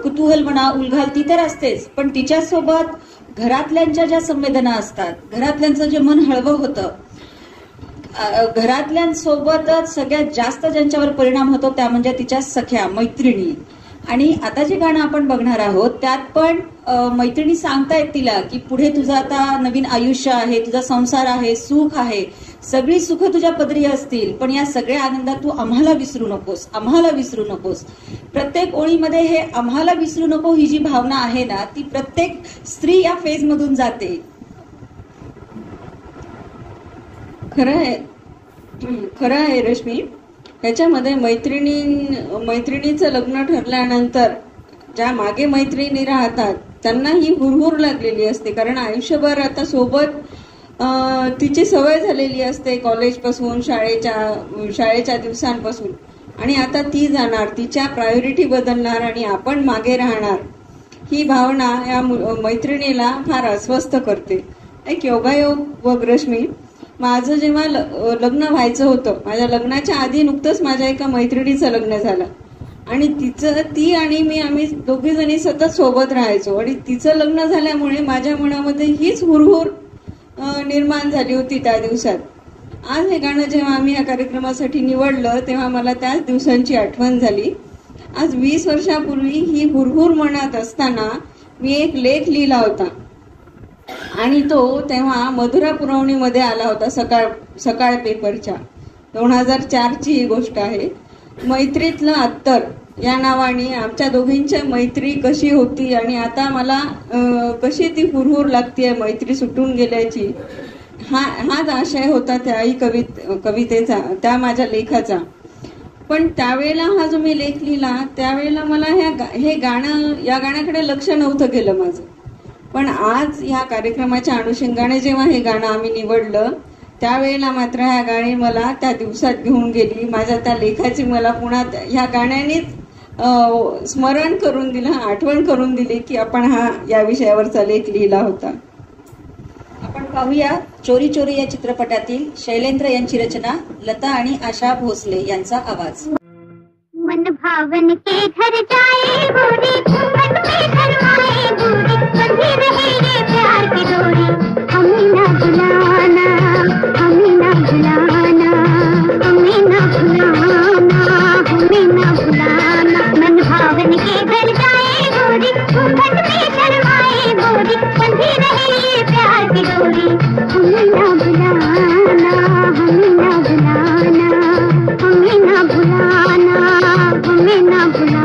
कुतूहल म्हणा, उलघाल ती तर असतेच, पण तिच्यासोबत घरातल्यांच्या ज्या संवेदना असतात, घरातल्यांचं जे मन हळवं होतं, घरातल्यांसोबतच सगळ्यात जास्त ज्यांच्यावर परिणाम होतो त्या म्हणजे तिच्या सख्या मैत्रिणी. आणि आता जे गाणं आपण बघणार आहोत त्यात पण मैत्रिणी सांगतायत तिला की पुढे तुझं आता नवीन आयुष्य आहे, तुझा संसार आहे, सुख आहे, सगळी सुख तुझ्या पदरी असतील, पण या सगळ्या आनंदात तू आम्हाला विसरू नकोस, आम्हाला विसरू नकोस. प्रत्येक ओळीमध्ये हे आम्हाला विसरू नको ही जी भावना आहे ना, ती प्रत्येक स्त्री या फेज मधून जाते. खरं आहे रश्मी. ह्याच्यामध्ये मैत्रिणीचं लग्न ठरल्यानंतर ज्या मागे मैत्रिणी राहतात त्यांना ही हुरहुर लागलेली असते, कारण आयुष्यभर आता सोबत तिची सवय झालेली असते कॉलेजपासून, शाळेच्या दिवसांपासून, आणि आता ती जाणार, तिच्या प्रायोरिटी बदलणार आणि आपण मागे राहणार. ही भावना या मैत्रिणीला फार अस्वस्थ करते. एक योगायोग बघ रश्मी, माझं जेव्हा लग्न व्हायचं होतं, माझ्या लग्नाच्या आधी नुकतंच माझ्या एका मैत्रिणीचं लग्न झालं आणि ती आणि मी, आम्ही दोघी जणी सतत सोबत राहायचो आणि तिचं लग्न झाल्यामुळे माझ्या मनामध्ये हीच हुरहुर निर्माण झाली होती त्या दिवसात. आज हे गाणं जेव्हा आम्ही या कार्यक्रमासाठी निवडलं तेव्हा मला त्याच दिवसांची आठवण झाली. आज 20 वर्षापूर्वी ही हुरहुर मनात असताना मी एक लेख लिहिला होता आणि तो तेव्हा मधुरा पुरवणीमध्ये आला होता, सकाळ पेपरच्या. 2004ची ही गोष्ट आहे. मैत्रीतलं अत्तर या नावाने आमच्या दोघींची मैत्री कशी होती आणि आता मला कशी ती हुरहुर लागतीये मैत्री सुटून गेल्याची, हाच आशय होता त्याही कवितेचा, त्या माझ्या लेखाचा. पण त्यावेळेला हा जो मी लेख लिहिला त्यावेळेला मला हे गाणं, या गाण्याकडे लक्ष नव्हतं गेलं माझं. पण आज ह्या कार्यक्रमाच्या अनुषंगाने जेव्हा हे गाणं आम्ही निवडलं त्यावेळेला मात्र ह्या गाणी मला त्या दिवसात घेऊन गेली. माझ्या त्या लेखाची मला पुन्हा ह्या गाण्यानेच स्मरण करून दिलं, आठवण करून दिली की आपण या विषयावरचा लेख लिहिला होता. आपण पाहूया चोरी चोरी या चित्रपटातील शैलेंद्र यांची रचना, लता आणि आशा भोसले यांचा आवाज. मन भावन के घर जाए गोरी, मन में घर आए गोरी, बंधी रहे ये प्यार की डोरी, हमें ना भुलाना, हमें ना भुलाना, हमें ना भुलाना, हमें ना भुलाना. मन भावन के घर जाए गोरी, मन में घर आए गोरी, बंधी रहे ये प्यार की डोरी, हमें ना भुलाना, हमें ना भुलाना, हमें ना भुलाना, हमें ना भुलाना.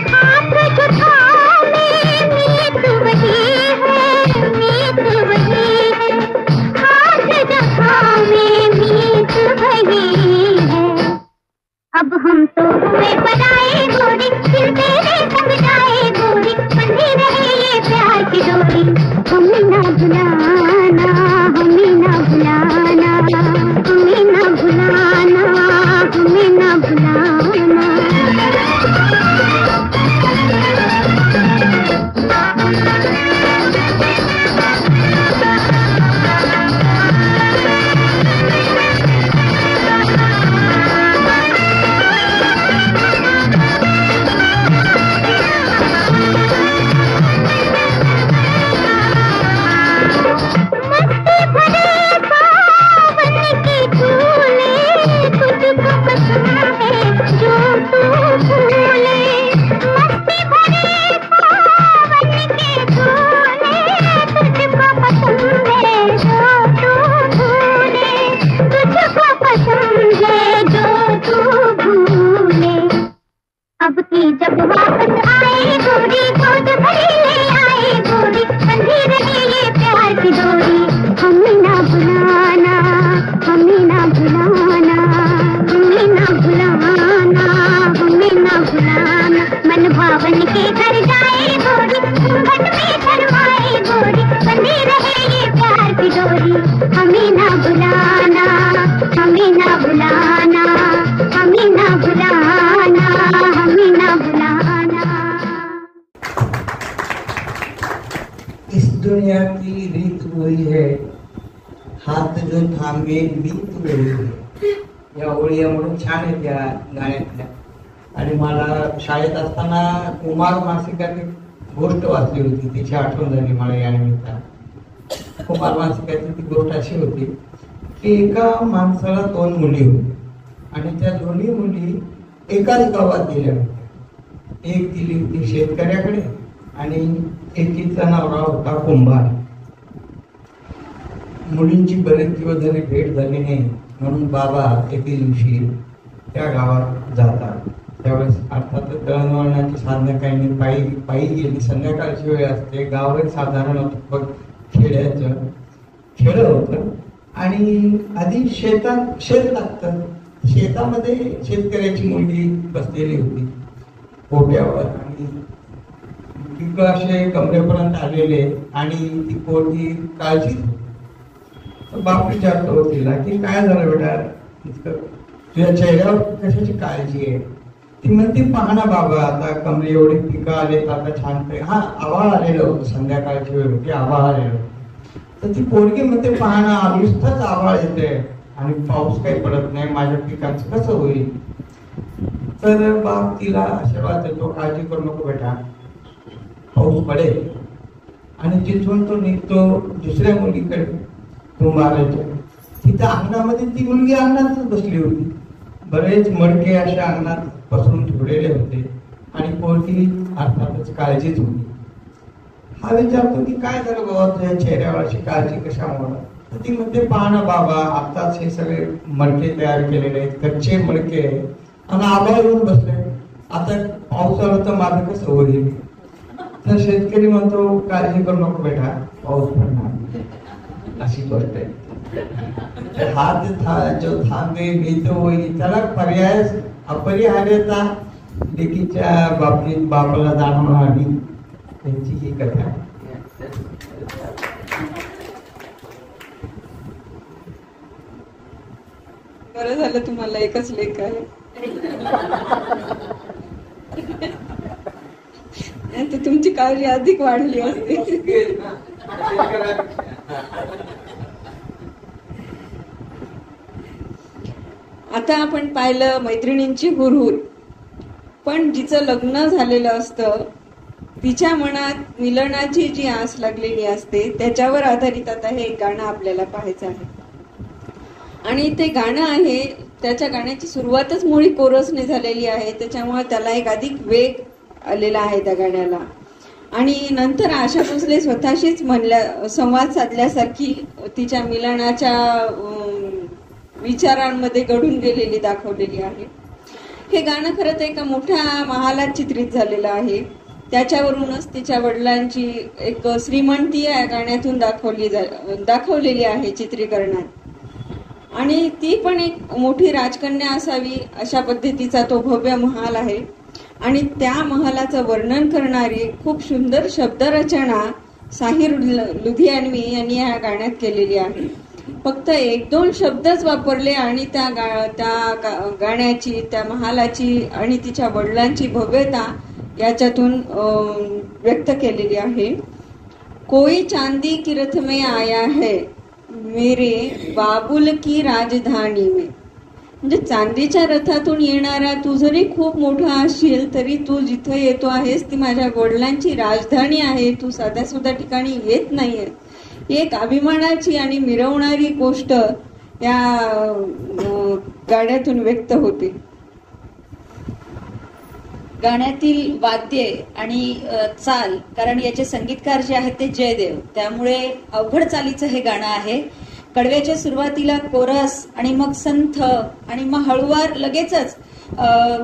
हाथ जो था दुनिया की रीत वही है, हात जो थांबे रीत वही है. या ओळी म्हणून छान आहे त्या गाण्यातल्या. आणि मला शाळेत असताना कुमार मासिकात एक गोष्ट वाचली होती, तिची आठवण झाली मला या निमित्तानं. कुमार मासिकाची ती गोष्ट अशी होती की एका माणसाला 2 मुली होत्या आणि त्या दोन्ही मुली एकाच गावात दिल्या होत्या. एक दिली होती शेतकऱ्याकडे आणि एकीचा नवरा होता कुंभार. मुलींची बरेच दिवस झाले भेट झाली नाही, म्हणून बाबा एके दिवशी त्या गावात जातात. त्यावेळेस अर्थातच दळणवळणाची साधनं काही नाही, पायी गेली. संध्याकाळची वेळ असते, गावही साधारण होतं, खेड्याचं खेळ होतं. आणि आधी शेत लागतं. शेतामध्ये शेतकऱ्याची मुलगी बसलेली होती पोट्यावर आणि पिकं असे कमरेपर्यंत आलेले आणि ती पोटी काळजी. बाप विचारतो तिला की काय झालं बेटा, तुझ्या चेहऱ्यावर कशाची काळजी आहे? ती म्हणते पहा ना बाबा, आता कमरे एवढे पिकं आले, आता छान हा आभाळ आलेलं होतं, संध्याकाळची वेळ होती, आभाळ आलेलं. तर ती पोरगी म्हणते पहा ना, नुसतंच आभाळ येते आणि पाऊस काही पडत नाही, माझ्या पिकांचं कसं होईल? तर बाप तिला आशीर्वाद देतो, काळजी करू नको बेटा, पाऊस पडेल. आणि जिथून तो निघतो दुसऱ्या मुलीकडे कुंभाराच्या, तिथं अंगणामध्ये ती मुलगी अंगणातच बसली होती. बरेच मडके अशा अंगणात पसरून ठेवलेले होते आणि पोरगी अर्थातच काळजीच होती. हा विचारतो की काय झालं बाबा, तुझ्या चेहऱ्यावर अशी काळजी कशामुळे? तर ती म्हणते पहा ना बाबा, आताच हे सगळे मडके तयार केलेले आहेत, कच्चे मडके आणि आभाळ येऊन बसले, आता पाऊस आला तर माझं कसं होईल? तर शेतकरी म्हणतो काळजी करू नको बेटा, पाऊस पडणार, अशी गोष्ट आहे. हात जो थांबे मीत होईल, त्याला पर्याय अपरिहार्यता लेकीच्या बाबतीत बापाला जाणवणार नाही, त्यांची ही कथा. बरं झालं तुम्हाला एकच लेख आहे, तर तुमची काळजी अधिक वाढली असते. आता आपण पाहिलं मैत्रिणींची हुरहुर, पण जिचं लग्न झालेलं असतं तिच्या मनात मिलनाची जी आस लागलेली असते त्याच्यावर आधारित आता हे गाणं आपल्याला पाहायचं आहे. आणि ते गाणं आहे, त्याच्या गाण्याची सुरुवातच मुळी कोरसने झालेली आहे, त्याच्यामुळे त्याला एक अधिक वेग आलेला आहे त्या गाण्याला. आणि नंतर आशा भोसले स्वतःशीच संवाद साधल्यासारखी तिच्या मिलनाच्या विचारांमध्ये घडून गेलेली दाखवलेली आहे. हे गाणं खरं तर एका मोठ्या महालात चित्रित झालेलं आहे. त्याच्यावरूनच तिच्या वडिलांची एक श्रीमंती या गाण्यातून दाखवलेली आहे चित्रीकरणात. आणि ती पण एक मोठी राजकन्या असावी अशा पद्धतीचा तो भव्य महाल आहे. आणि त्या महालाचं वर्णन करणारी खूप सुंदर शब्दरचना साहिर लुधियानवी यांनी या गाण्यात केलेली आहे. फक्त 1-2 शब्दच वापरले आणि त्या गाण्याची, त्या महालाची आणि तिच्या वडिलांची भव्यता याच्यातून व्यक्त केलेली आहे. कोई चांदी की रथ में आया है मेरे बाबुल की राजधानी में. म्हणजे चांदीच्या रथातून येणारा तू जरी खूप मोठा असशील तरी तू जिथे येतो आहेस ती माझ्या वडिलांची राजधानी आहे, तू साध्या सुद्धा ठिकाणी येत नाहीये. एक अभिमानाची आणि मिरवणारी गोष्ट या गाण्यातून व्यक्त होते. गाण्यातील वाद्ये आणि चाल, कारण याचे संगीतकार जे आहेत ते जयदेव, त्यामुळे अवघड चालीचं हे गाणं आहे. कडव्याच्या सुरुवातीला कोरस आणि मग संथ आणि मग हळुवार लगेचच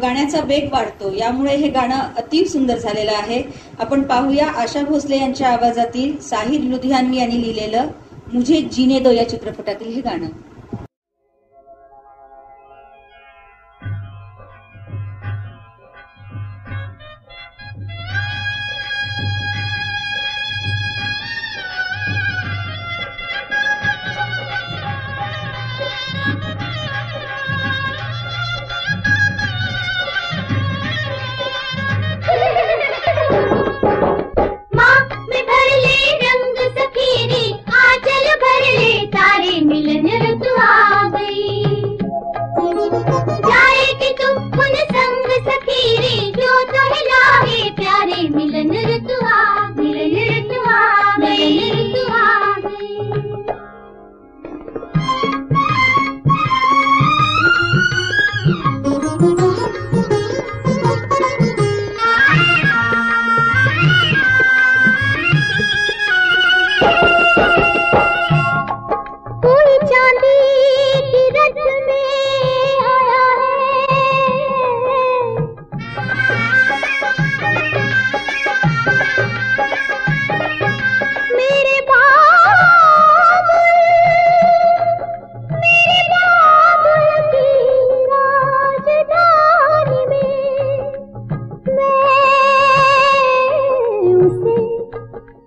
गाण्याचा वेग वाढतो. यामुळे हे गाणं अति सुंदर झालेलं आहे. आपण पाहूया आशा भोसले यांच्या आवाजातील साहिर लुधियानवी यांनी लिहिलेलं मुझे जीने दो या चित्रपटातील हे गाणं. माँ में भर ले रंग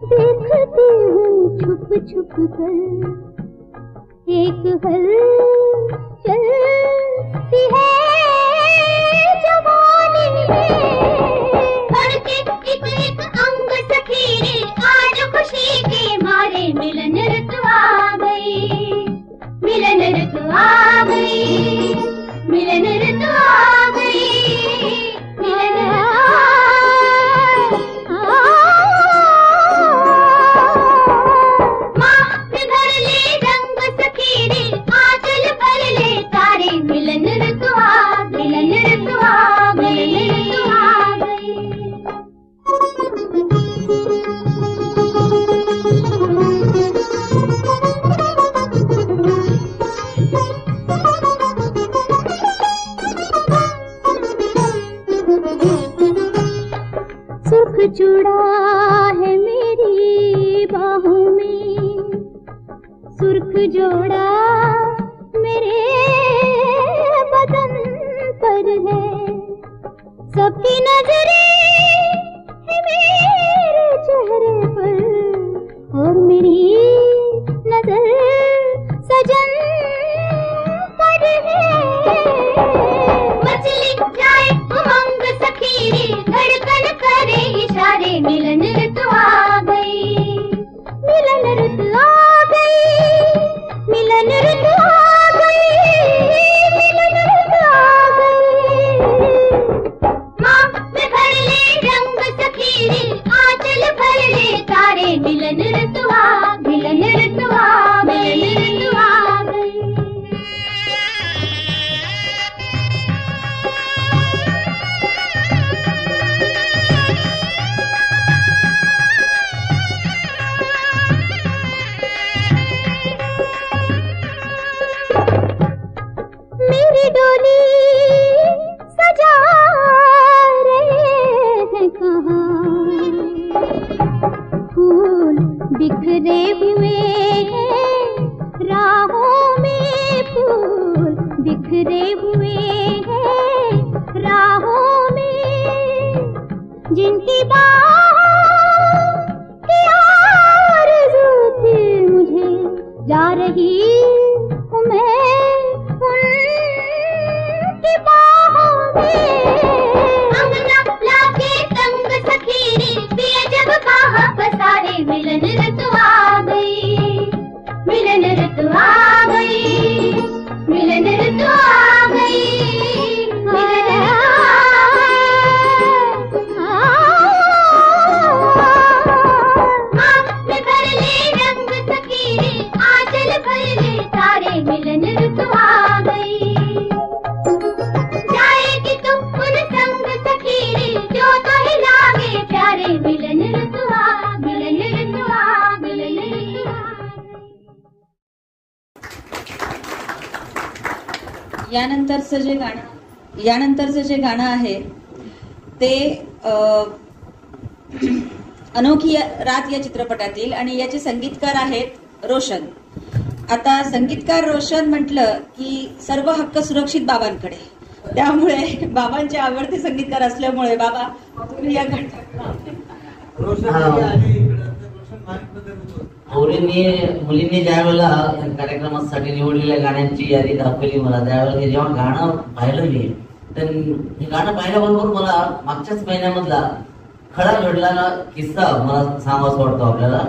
देखती हूँ छुप छुप कर, एक हलचल सी है जवानी में, धड़के एक एक अंग सखीरे, आज खुशी के मारे मिलन ऋतु आ गई, मिलन ऋतु आ गई, मिलन ऋतु आ गई, मिलन माँ ने भर ले रंग सखीरे, आंचल भर ले तारे, मिलन ऋतु आ, मिलन ऋतु आ, मिलन ऋतु आ गई। सुख जुड़ा है मेरी बाहों में, सुर्ख जोड़ा मेरे बदन पर है, सबकी नजरें है मेरे चेहरे पर, और मेरी नजर सजन पर है। मचली जाए उमंग सखीरे, धड़कन करे इशारे, मिलन ऋतु आ गई, मिलन ऋतु आ गई, मिलन ऋतु आ गई, मिलन ऋतु आ गई। माँ में भर ले रंग सखीरे, आंचल भर ले तारे, मिलन ऋतु आ, मिलन ऋतु आ, मिलन ऋतु आ गई। मेरी डोली सजा रहे हैं कहाँ, फूल बिखरे हुए हैं राहों में, फूल बिखरे हुए हैं राहों में, जिनकी बाहों की आरज़ू थी मुझे, जा रही हूँ मैं उनकी बाहों में। अंगना लाके तंग सखीरे, पिया जब बाह पसारे, मिलन ऋतु आ गई, मिलन ऋतु आ गई, मिलन ऋतु आ गई, मिलन आँख में भर ले रंग सखीरे, आंचल भर ले तारे, मिलन ऋतु आ गई। जाएगी तू उन संग सखीरे, जो तो ही लागे प्यारे, मिलन ऋतु आ, मिलन ऋतु आ, मिलन ऋतु आ। यानंतरचं जे गाणं आहे ते अनोखी रात या चित्रपटातील, आणि याचे संगीतकार आहेत रोशन. आता संगीतकार रोशन म्हटलं की सर्व हक्क सुरक्षित बाबांकडे, त्यामुळे बाबांचे आवडते संगीतकार असल्यामुळे बाबा तुम्ही या मुलींनी ज्या वेळेला कार्यक्रमासाठी निवडलेल्या गाण्यांची यादी दाखवली मला, त्यावेळेला जेव्हा गाणं पाहिलं मी, तर हे गाणं पाहिल्याबरोबर मला मागच्याच महिन्यामधला खरा घडलेला किस्सा मला सांगावासा वाटतो आपल्याला.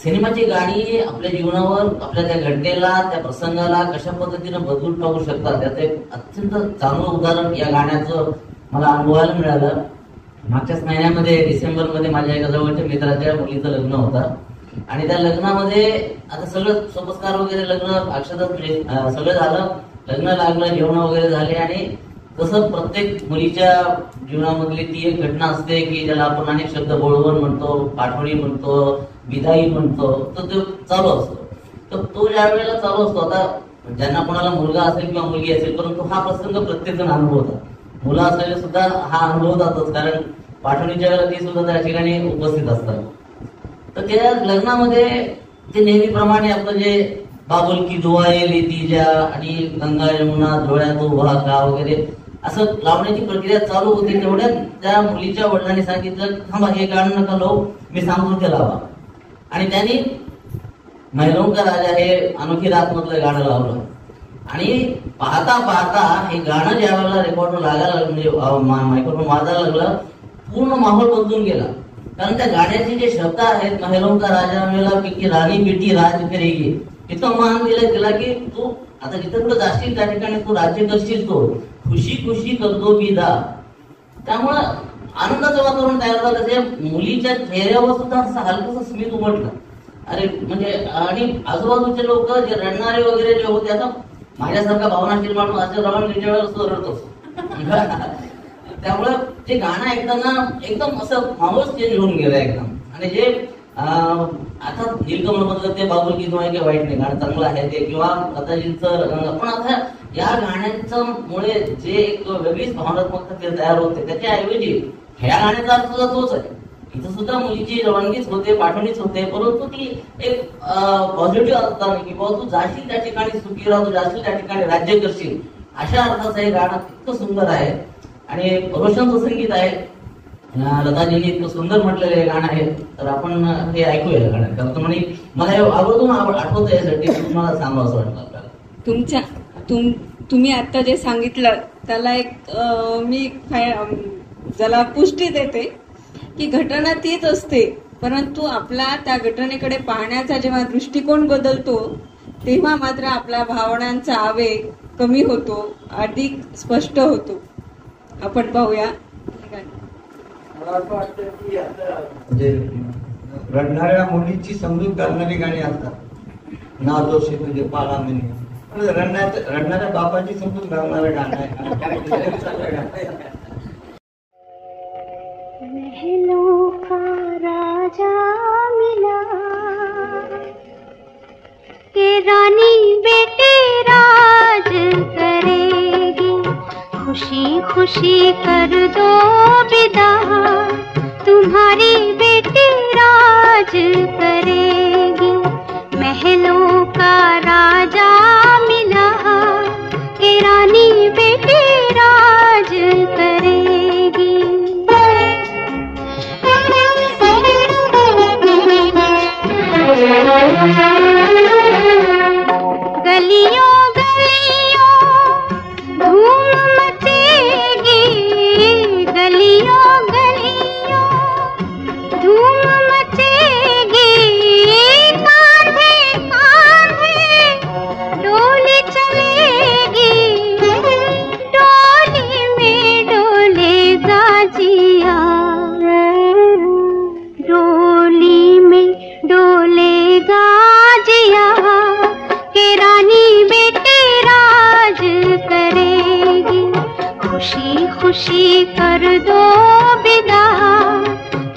सिनेमाची गाणी आपल्या जीवनावर, आपल्या त्या घटनेला, त्या प्रसंगाला कशा पद्धतीनं बदलून टाकू शकतात, त्याचं एक अत्यंत चांगलं उदाहरण या गाण्याचं मला अनुभवायला मिळालं. मागच्याच महिन्यामध्ये डिसेंबरमध्ये माझ्या एका जवळच्या मित्राच्या मुलीचं लग्न होतं, आणि त्या लग्नामध्ये आता सगळं सोपस्कार वगैरे, लग्न अक्षता सगळं झालं, लग्न लागलं, जेवण वगैरे झाले, आणि तसं प्रत्येक मुलीच्या जीवनामधली ती एक घटना असते की ज्याला आपण अनेक शब्द बोलवण म्हणतो, पाठवणी म्हणतो, विदाई म्हणतो, तर तो चालू असतो. तर तो ज्या वेळेला चालू असतो, आता ज्यांना कोणाला मुलगा असेल किंवा मुलगी असेल, परंतु हा प्रसंग प्रत्येक जण अनुभवतात. मुलं असलेले सुद्धा हा अनुभवतातच, कारण पाठवणीच्या वेळेला ती सुद्धा त्या ठिकाणी उपस्थित असतात. तर त्या लग्नामध्ये ते नेहमीप्रमाणे आपलं जे बाबुल की दुआए लेती जा आणि गंगा यमुना डोळ्यात उभा का वगैरे असं लावण्याची प्रक्रिया चालू होती. तेवढ्यात त्या मुलीच्या वडिलांनी सांगितलं थांबा हे गाणं नका लावू, मी सांगतो ते लावा. आणि त्यांनी महिलोंका राजा हे अनोखी रात मधलं गाणं लावलं. आणि पाहता पाहता हे गाणं ज्या वेळेला रेकॉर्ड लागायला म्हणजे मायक्रोफोन वाजायला लागलं, पूर्ण माहोल बदलून गेला. कारण त्या गाण्याचे जे शब्द आहेत, महिलोंका राजा मेला की राणी बेटी राज करेगी, इतकं मान दिलं गेला की तू आता जिथे कुठे जाशील त्या ठिकाणी तू राज्य करशील, तो खुशी खुशी करतो विदा. त्यामुळं आनंदाचं वातावरण तयार झालं. त्या मुलीच्या चेहऱ्यावर सुद्धा असं हलकंसं स्मित उमटलं. अरे म्हणजे आणि आजूबाजूचे लोक जे रडणारे वगैरे जे होते, आता माझ्यासारखा भावनाशील माणूस असे रडण्याच्या वेळेला सुद्धा रडतो. त्यामुळे ते गाणं ऐकताना एकदम असं माहोल चेंज होऊन गेला एकदम. आणि जे आता नीलकमल मधलं ते बाबुल गीत आहे की वाईट नाही, गाणं चांगलं आहे ते, किंवा लताजींचं, पण आता या गाण्याचं मुळे जे एक वेगळीच भावनात्मकता ते तयार होते, त्याच्याऐवजी ह्या गाण्याचा अर्थ सुद्धा तोच आहे. इथं सुद्धा मुलीची रवानगीच होते, पाठवणीच होते, परंतु ती एक पॉझिटिव्ह असताना की बाबा तू जाशील त्या ठिकाणी सुखी राह, तू जाशील त्या ठिकाणी राज्य करशील, अशा अर्थाचं हे गाणं इतकं सुंदर आहे. आणि रोशनचं संगीत आहे, लताजींनी इतकं सुंदर म्हटलेलं हे गाणं आहे. तर आपण हे ऐकूया गाणं. कारण म्हणे मला हे आवर्जून आठवतं यासाठी तुम्हाला सांगावं असं वाटतं आपल्याला. तुम्ही आता जे सांगितलं त्याला एक मी ज्याला पुष्टी देते की घटना तीच असते, परंतु आपला त्या घटनेकडे पाहण्याचा जेव्हा दृष्टिकोन बदलतो तेव्हा मात्र आपल्या भावनांचा आवेग कमी होतो, अधिक स्पष्ट होतो. आपण पाहूया. मला असं वाटतं की आता म्हणजे रडणाऱ्या मुलीची समजूत घालणारी गाणी असतात, ना दोषी तुझे पाला म्हणे, रडणाऱ्या बापाची समजूत घालणारं गाणं आहे. महलों का राजा मिला के रानी बेटी राज करेगी, खुशी खुशी कर दो विदा, तुम्हारी बेटी राज करेगी. महलों का राजा मिला के रानी बेटी राज करेगी. गलियों गलियों धूम मचेगी, गलियों गलियों धूम मचेगी, कांधे कांधे डोली चलेगी, डोली में डोलेगा जिया, डोली में डोलेगा जिया के रानी बेटी राज करेगी. खुशी खुशी कर दो विदा,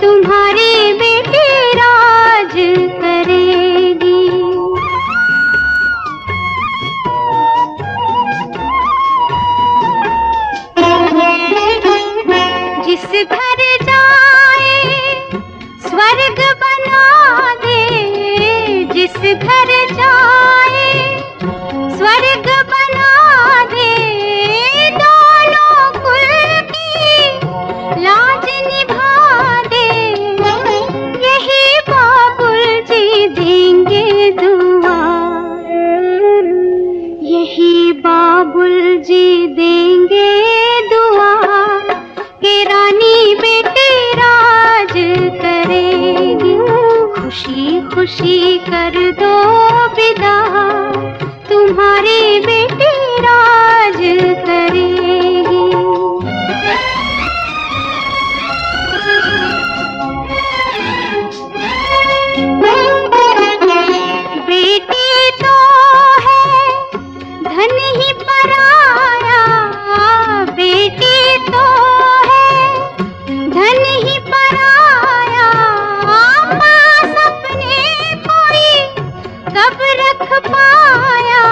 तुम्हारी बेटी राज करेगी. जिस घर जाए स्वर्ग बना दे, जिस घर जाए स्वर्ग बना दे, दोनों कुल की लाज निभा दे, यही बाबुल जी देंगे दुआ, यही बाबुल जी देंगे दुआ के रानी बेटी राज करेगी. खुशी खुशी कर दो विदा, तुम्हारी बेटी राज करेगी. बेटी तो है धन ही पराया, बेटी तो है धन ही पराया, पास अपने कोई कब रख पाया,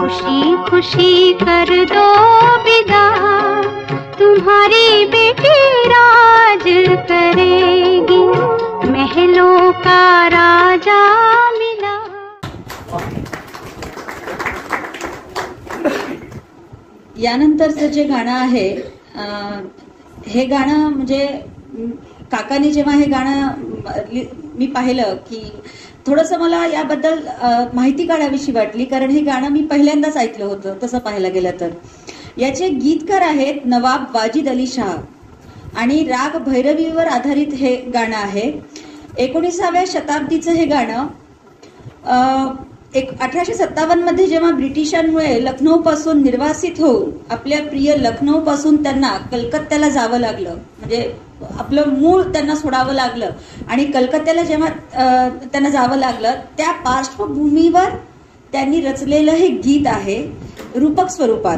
खुशी खुशी कर दो विदा, तुम्हारी बेटी राज करेगी, महलों का राजा मिला। यानंतरचं जे गाणं आहे हे गाणं म्हणजे काकाने जेव्हा हे गाणं मी पाहिलं की थोडंसं मला याबद्दल माहिती काढावीशी वाटली, कारण हे गाणं मी पहिल्यांदाच ऐकलं होतं तसं पाहायला गेलं तर. याचे गीतकार आहेत नवाब वाजिद अली शाह आणि राग भैरवीवर आधारित हे गाणं आहे. 19व्या शताब्दीचं हे गाणं 1857 मध्ये जेव्हा ब्रिटिशांमुळे लखनौ पासून निर्वासित होऊन आपल्या प्रिय लखनौ पासून त्यांना कलकत्त्याला जावं लागलं, म्हणजे आपलं मूळ त्यांना सोडावं लागलं आणि कलकत्त्याला जेव्हा त्यांना जावं लागलं त्या पार्श्वभूमीवर त्यांनी रचलेलं हे गीत आहे रूपक स्वरूपात.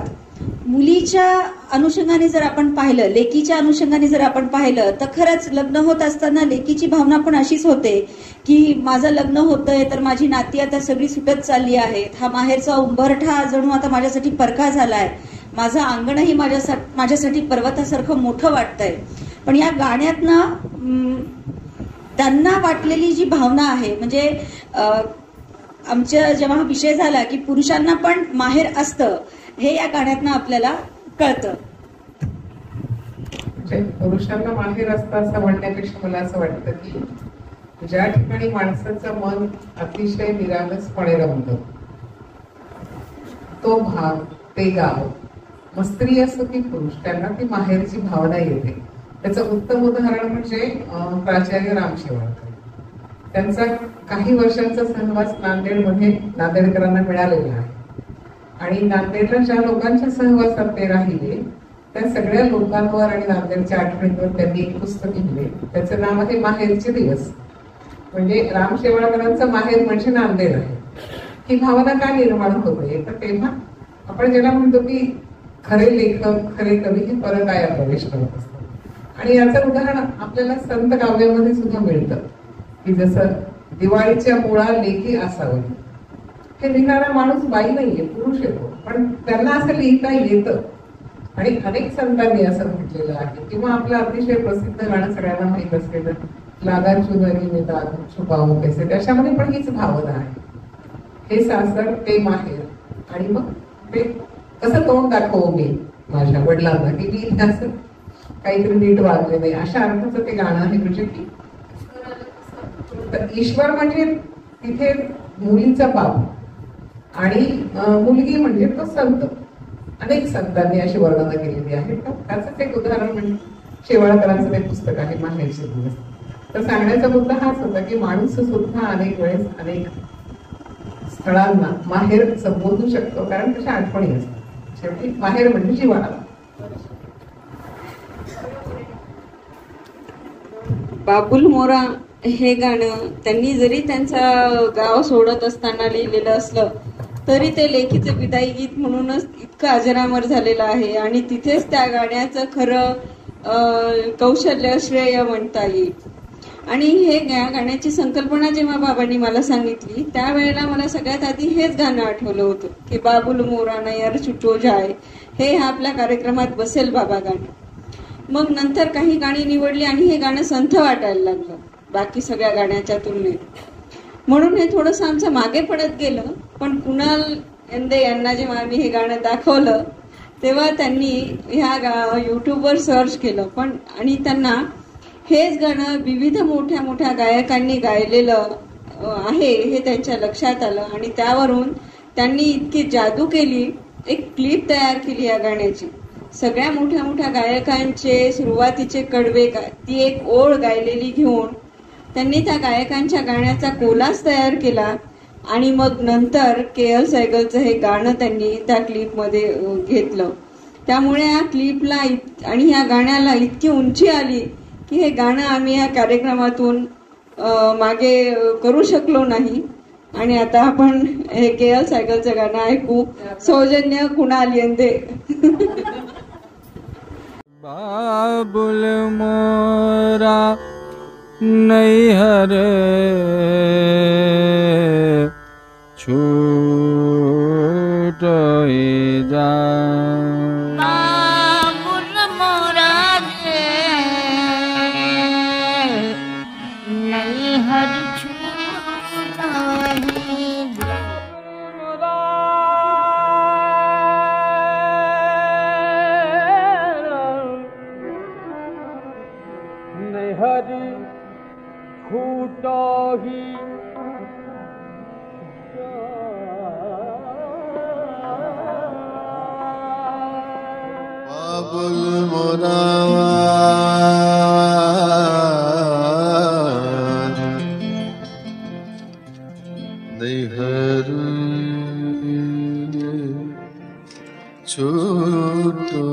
मुलीच्या अनुषंगाने जर आपण पाहिलं, लेकीच्या अनुषंगाने जर आपण पाहिलं तर खरंच लग्न होत असताना लेकीची भावना पण अशीच होते की माझं लग्न होतंय तर माझी नाती आता सगळी सुटत चालली आहेत, हा माहेरचा उंबरठा जणू आता माझ्यासाठी परका झालाय, माझं अंगणही माझ्यासाठी पर्वतासारखं मोठं वाटतंय. पण या गाण्यातनं त्यांना वाटलेली जी भावना आहे, म्हणजे आमच्या जेव्हा विषय झाला की पुरुषांना पण माहेर असतं हे या गाण्यातनं आपल्याला कळतं. पुरुषांना माहेर असतं असं म्हणण्यापेक्षा मला असं वाटतं की ज्या ठिकाणी माणसाचं मन अतिशय निरागसपणे रमतं तो भाग, ते गाव, मग स्त्री असो की पुरुष, त्यांना ती माहेरची भावना येते. त्याचं उत्तम उदाहरण म्हणजे प्राचार्य राम शेवाळकर. त्यांचा काही वर्षांचा सहवास नांदेडमध्ये नांदेडकरांना मिळालेला आहे आणि नांदेडला ज्या लोकांच्या सहवासात ते राहिले त्या सगळ्या लोकांवर आणि नांदेडच्या आठवणींवर त्यांनी एक पुस्तक लिहिले. त्याचं नाव आहे माहेरचे दिवस. म्हणजे राम शेवाळकरांचं माहेर म्हणजे नांदेड आहे. ही भावना का निर्माण होते तर तेव्हा आपण ज्याला म्हणतो की खरे लेखक, खरे कवी हे परकाया प्रवेश करत असतात. आणि याचं उदाहरण आपल्याला संत काव्यामध्ये सुद्धा मिळतं की जसं दिवाळीच्या मुळा लेखी असावं, हे लिहिणारा माणूस बाई नाहीये, पुरुष येतो, पण त्यांना असं लिहिता येतं. आणि अनेक संतांनी असं म्हटलेलं आहे. किंवा आपलं अतिशय प्रसिद्ध गाणं सगळ्यांना माहीत असलेलं लागा चुनरी में दाग छुपावं कैसे, त्याच्यामध्ये पण हीच भावना आहे. हे सासर ते माहेर आणि मग ते कसं तोंड दाखवू मी माझ्या वडिलांना की मी असं काहीतरी नीट वागले नाही, अशा अर्थाचं ते गाणं आहे. म्हणजे की ईश्वर म्हणजे तिथे मुलीचा बाप आणि मुलगी म्हणजे तो संत. अनेक संतांनी अशी वर्णनं केलेली आहेत. त्याचंच एक उदाहरण म्हणजे शेवाळकरांचं ते पुस्तक आहे माहेरचे दिवस. तर सांगण्याचा मुद्दा हाच होता की माणूस सुद्धा अनेक वेळेस अनेक स्थळांना माहेर संबोधू शकतो, कारण त्याच्या आठवणी असतात. शेवटी माहेर म्हणजे जिव्हाळा. बाबुल मोरा हे गाणं त्यांनी जरी त्यांचं गाव सोडत असताना लिहिलेलं असलं तरी ते लेखीचं विदाई गीत म्हणूनच इतकं अजरामर झालेलं आहे आणि तिथेच त्या गाण्याचं खरं कौशल्य श्रेय म्हणता येईल. आणि हे गाण्याची संकल्पना जेव्हा बाबांनी मला सांगितली त्यावेळेला मला सगळ्यात आधी हेच गाणं आठवलं होतं की बाबुल मोरा नयर छुटो जाय, हे आपल्या कार्यक्रमात बसेल बाबा गाणं. मग नंतर काही गाणी निवडली आणि हे गाणं संथ वाटायला लागलं बाकी सगळ्या गाण्याच्या तुलनेत. म्हणून हे थोडंसं आमचं मागे पडत गेलं. पण कुणाल यंदे यांना जेव्हा आम्ही हे गाणं दाखवलं तेव्हा त्यांनी ह्या युट्यूबवर सर्च केलं पण आणि त्यांना हेच गाणं विविध मोठ्या मोठ्या गायकांनी गायलेलं आहे हे त्यांच्या लक्षात आलं आणि त्यावरून त्यांनी इतकी जादू केली, एक क्लिप तयार केली या गाण्याची. सगळ्या मोठ्या मोठ्या गायकांचे सुरुवातीचे कडवे ती एक ओळ गायलेली घेऊन त्यांनी त्या गायकांच्या गाण्याचा कोलाज तयार केला आणि मग नंतर के.एल. सहगलचं हे गाणं त्यांनी त्या क्लिपमध्ये घेतलं. त्यामुळे या क्लिपला आणि ह्या गाण्याला इतकी उंची आली की हे गाणं आम्ही या कार्यक्रमातून मागे करू शकलो नाही. आणि आता आपण हे के.एल. सहगलचं गाणं ऐकू. सौजन्य कुणाल यंदे. बाबुल मोरा नैहर छूटो ही जा बाबुल मोरा रे नैहर छूटा ही जा हरि फूटो ही बाबुल मोरा नैहर छूटो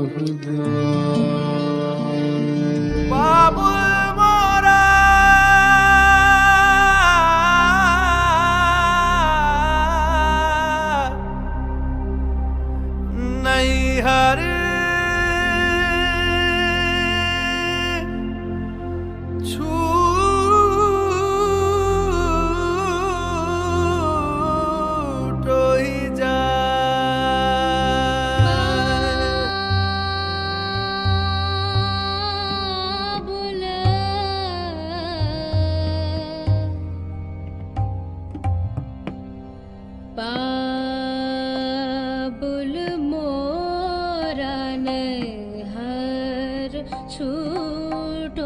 बाबुल मोरा नैहर छूटो ही जा बाबुल मोरा नैहर छूटो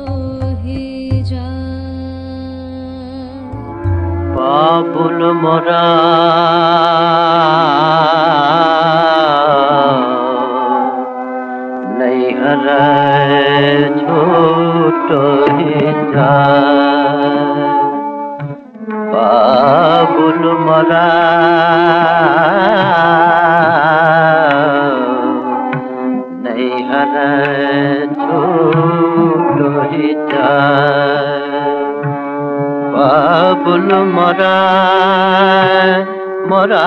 ही जा बाबुल मोरा नैहर छूटो ही जा बाबुल मोरा नैहर छूटो ही जा बाबुल मोरा मोरा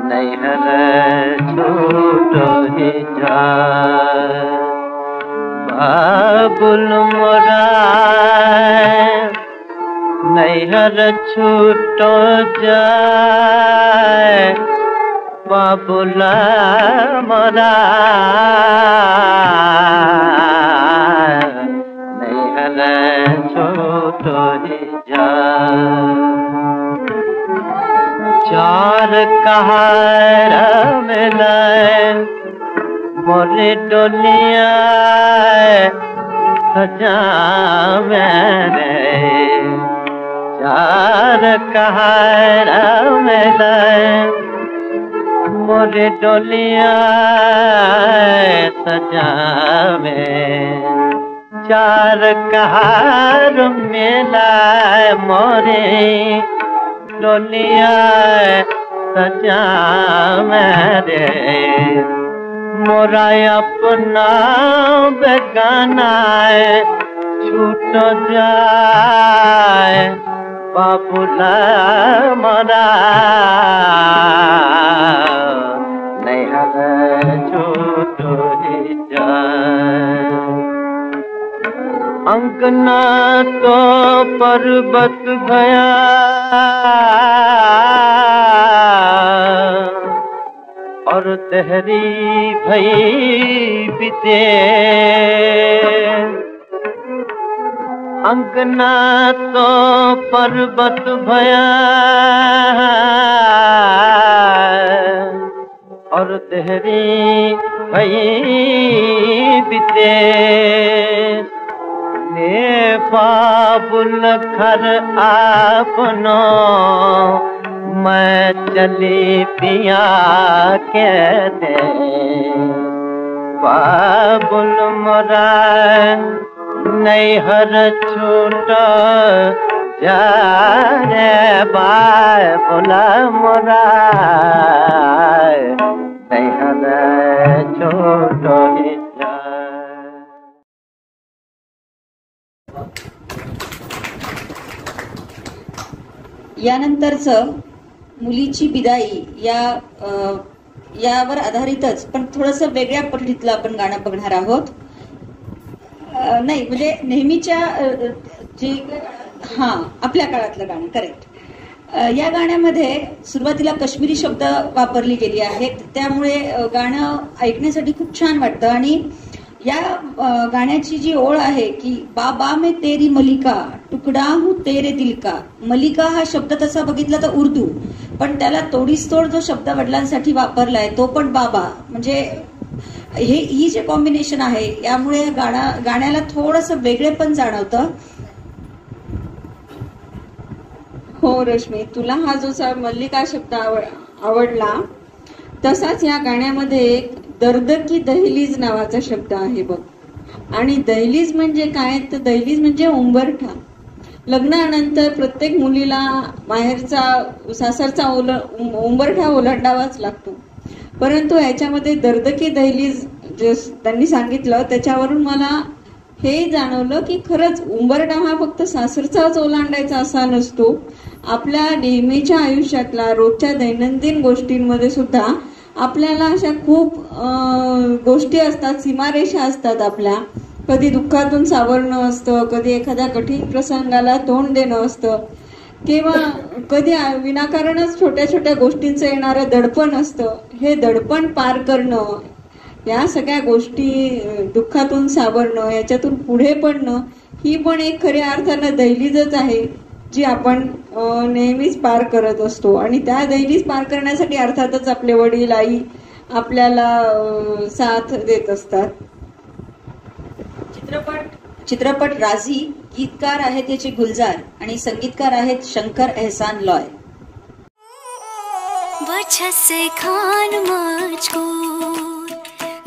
नैहर छूटो ही जा बाबुल मोरा नैहर छूटो जाए बाबुल मोरा नैहर छूटो ही जाए चार कहार मिलाए मोरे डोलिया सजा मेरे चार कहार मिलाए मोरे डोलिया सजा में चार कहार मिलाए मोरे डोलिया सजा मेरे मोरा अपना बेगाना छूट जाए बाबुला मोरा नैहर छूट ही जाए अंगना तो पर्वत भया और तेहरी भई बीते अंगना तो पर्वत भया और तेहरी भई बीते ने बाबुल घर आपनो मैं चली पिया के दे बाबुल मोरा नैहर छूट जाने बाबुल मोरा नैहर छूट ही यानंतरचं मुलीची बिदाई यावर आधारितच पण थोडंसं वेगळ्या पद्धतीतलं आपण गाणं बघणार आहोत. नाही म्हणजे नेहमीच्या जे आपल्या काळातलं गाणं करेक्ट या गाण्यामध्ये सुरुवातीला काश्मीरी शब्द वापरली गेली आहेत, त्यामुळे गाणं ऐकण्यासाठी खूप छान वाटतं. आणि या गाण्याची जी ओळ आहे की बाबा में तेरी मलिका तुकडा हूं तेरे दिल का. मलिका हा शब्द तसा बघितला तर उर्दू, पण त्याला तोडीसतोड जो शब्द वडिलांसाठी वापरलाय तो पण बाबा, म्हणजे ही जे कॉम्बिनेशन आहे यामुळे गाण्याला थोडंसं वेगळेपण जाणवतं. हो रश्मी, तुला हा जो मल्लिका शब्द आवडला, तसाच या गाण्यामध्ये एक दर्द की दहलीज नावाचा शब्द आहे बघ. आणि दहलीज म्हणजे काय, तर दहलीज म्हणजे उंबरठा. लग्नानंतर प्रत्येक मुलीला माहेरचा सासरचा उंबरठा ओलांडावाच लागतो. परंतु याच्यामध्ये दर्द की दहलीज जे त्यांनी सांगितलं त्याच्यावरून मला हे जाणवलं की खरंच उंबरठा हा फक्त सासरचाच ओलांडायचा असा नसतो. आपल्या नेहमीच्या आयुष्यातला रोजच्या दैनंदिन गोष्टींमध्ये सुद्धा आपल्याला अशा खूप गोष्टी असतात, सीमारेषा असतात आपल्या. कधी दुःखातून सावरणं असतं, कधी एखाद्या कठीण प्रसंगाला तोंड देणं असतं, किंवा कधी विनाकारणच छोट्या छोट्या गोष्टींचं येणारं दडपण असतं. हे दडपण पार करणं, या सगळ्या गोष्टी दुःखातून सावरणं, याच्यातून पुढे पडणं, ही पण एक खऱ्या अर्थानं दहलीजच आहे जी आपण नेहमीच पार करत असतो. आणि त्या दहलीज पार करण्यासाठी अर्थातच आपले वडील आई आपल्याला साथ देत असतात. चित्रपट राजी, गीतकार आहेत याचे गुलजार आणि संगीतकार आहेत शंकर एहसान लॉय. वजह से खान मुझको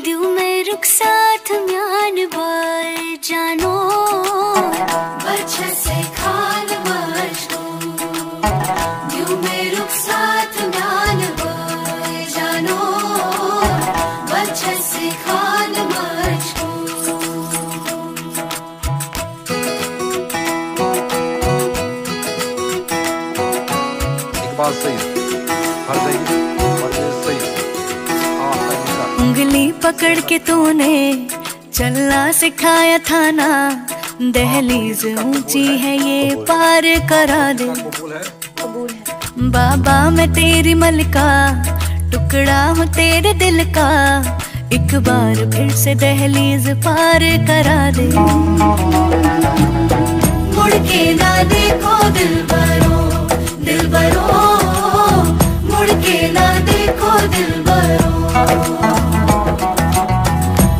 दिल में रुखसात म्यान बाय जानो. वजह से खान मुझको दिल में रुखसात म्यान बाय जानो. वजह से खान मुझको. इकबाल सईद, उंगली पकड़ के तूने चलना सिखाया था ना. दहलीज ऊंची है ये पार करा दे. बाबा मैं तेरी मलिका टुकड़ा हूँ तेरे दिल का. एक बार फिर से दहलीज पार करा दे. मुड़ के ना देखो दिलबरो दिलबरो. मुड़ के ना देखो दिलबरो.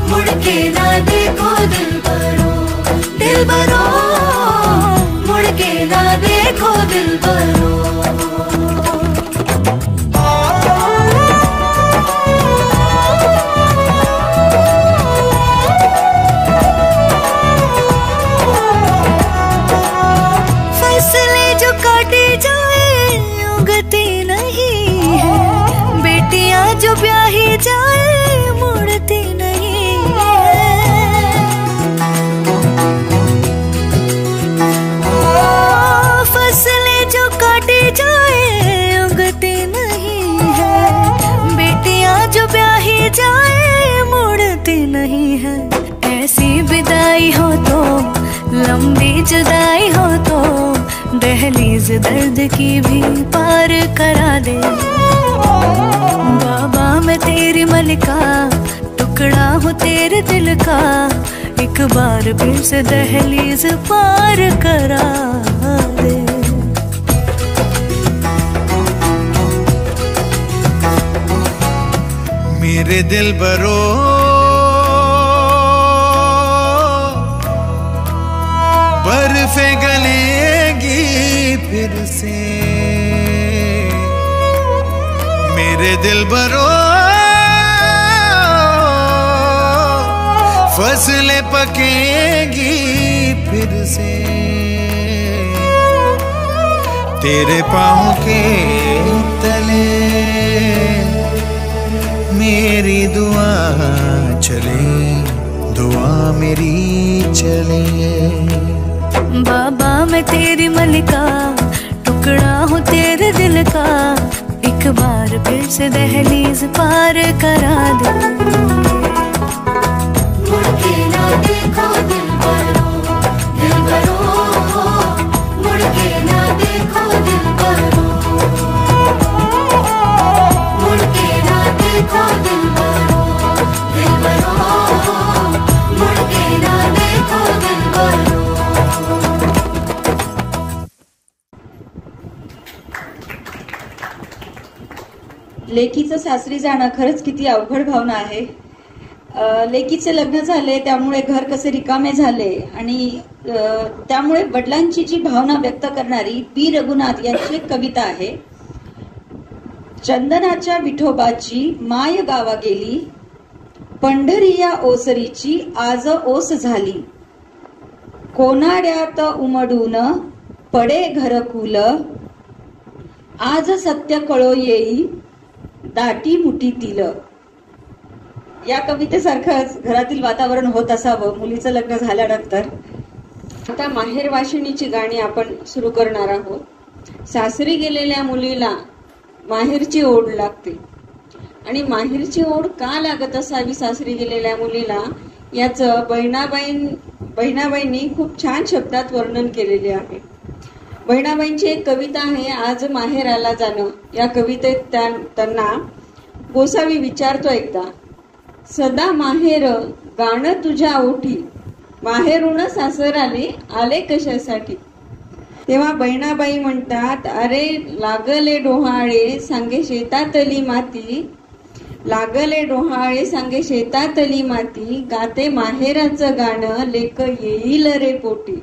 मुड़ के ना देखो दिलबरो दिलबरो. मुड़ के ना देखो दिलबरो. फसले जो काटे जाए उगती नहीं है. बेटियां जो ब्याही जाए मुड़ती नहीं है. फसलें जो काटी जाए उगती नहीं है. बेटियां जो ब्याही जाए मुड़ती नहीं है. ऐसी विदाई हो तो लंबी जुदाई हो तो दहलीज दर्द की भी पार करा दे. बाबा मैं तेरी मलिका टुकड़ा हूँ तेरे दिल का. एक बार फिर से दहलीज पार करा दे. मेरे दिल बरो बर्फे गलेगी फिर से. मेरे दिल बरो फसलें पकेगी फिर से. तेरे पाँव के तले मेरी दुआ चले. दुआ मेरी चले. बाबा मैं तेरी मलिका टुकड़ा हूँ तेरे दिल का. एक बार फिर से दहलीज पार करा दे. मुड़ के ना देखो दिलबरो दिलबरो. मुड़ के ना देखो दिलबरो. लेकीचं सासरी जाणं खरंच किती अवघड भावना आहे. लेकीचे लग्न झाले त्यामुळे घर कसे रिकामे झाले आणि त्यामुळे वडिलांची जी भावना व्यक्त करणारी बी रघुनाथ यांची एक कविता आहे. चंदनाच्या विठोबाची माय गावा गेली, पंढरी या ओसरीची आज ओस झाली. कोनाड्यात उमडून पडे घरकुल, आज सत्य कळो येई दाटी मुठीतील. या कवितेसारखंच घरातील वातावरण होत असावं मुलीचं लग्न झाल्यानंतर. आता माहेर वाशिणीची गाणी आपण सुरू करणार आहोत. सासरी गेलेल्या मुलीला माहेरची ओढ लागते आणि माहेरची ओढ का लागत असावी सासरी गेलेल्या मुलीला याचं बहिणाबाईंनी खूप छान शब्दात वर्णन केलेले आहे. बहिणाबाईंची एक कविता आहे, आज माहेराला जाणं. या कवितेत त्यांना गोसावी विचारतो एकदा, सदा माहेर गाणं तुझ्या ओठी, माहेरून सासर आले कशासाठी. तेव्हा बहिणाबाई म्हणतात, अरे लागले डोहाळे सांगे शेतातली माती, लागले डोहाळे सांगे शेतातली माती, गाते माहेराचं गाणं लेक येईल रे पोटी.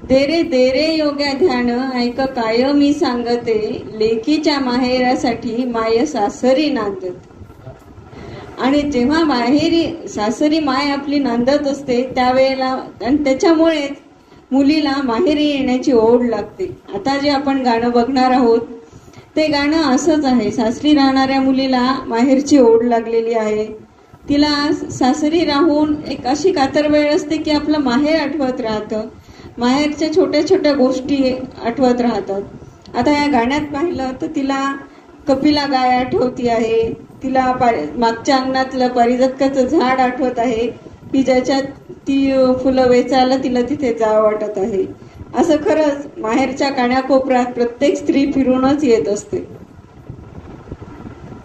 देरे देरे योग्या ध्यान ऐक काय मी सांगते, लेकीच्या माहेरासाठी माय सासरी नांदत. आणि जेव्हा माहेरी सासरी माय आपली नांदत असते त्यावेळेला आणि त्याच्यामुळेच मुलीला माहेरी येण्याची ओढ लागते. आता जे आपण गाणं बघणार आहोत ते गाणं असंच आहे. सासरी राहणाऱ्या मुलीला माहेरची ओढ लागलेली आहे. तिला सासरी राहून एक अशी कातर वेळ असते की आपलं माहेर आठवत राहतं, माहेरच्या छोट्या छोट्या गोष्टी आठवत राहतात. आता या गाण्यात पाहिलं तर तिला कपिला गाय आठवती आहे, तिला मागच्या अंगणातलं पारिजातकाचं झाड आठवत आहे की ज्याच्यात ती फुलं वेचायला तिला तिथे जावं वाटत आहे. असं खरंच माहेरच्या काण्याकोपऱ्यात प्रत्येक स्त्री फिरूनच येत असते.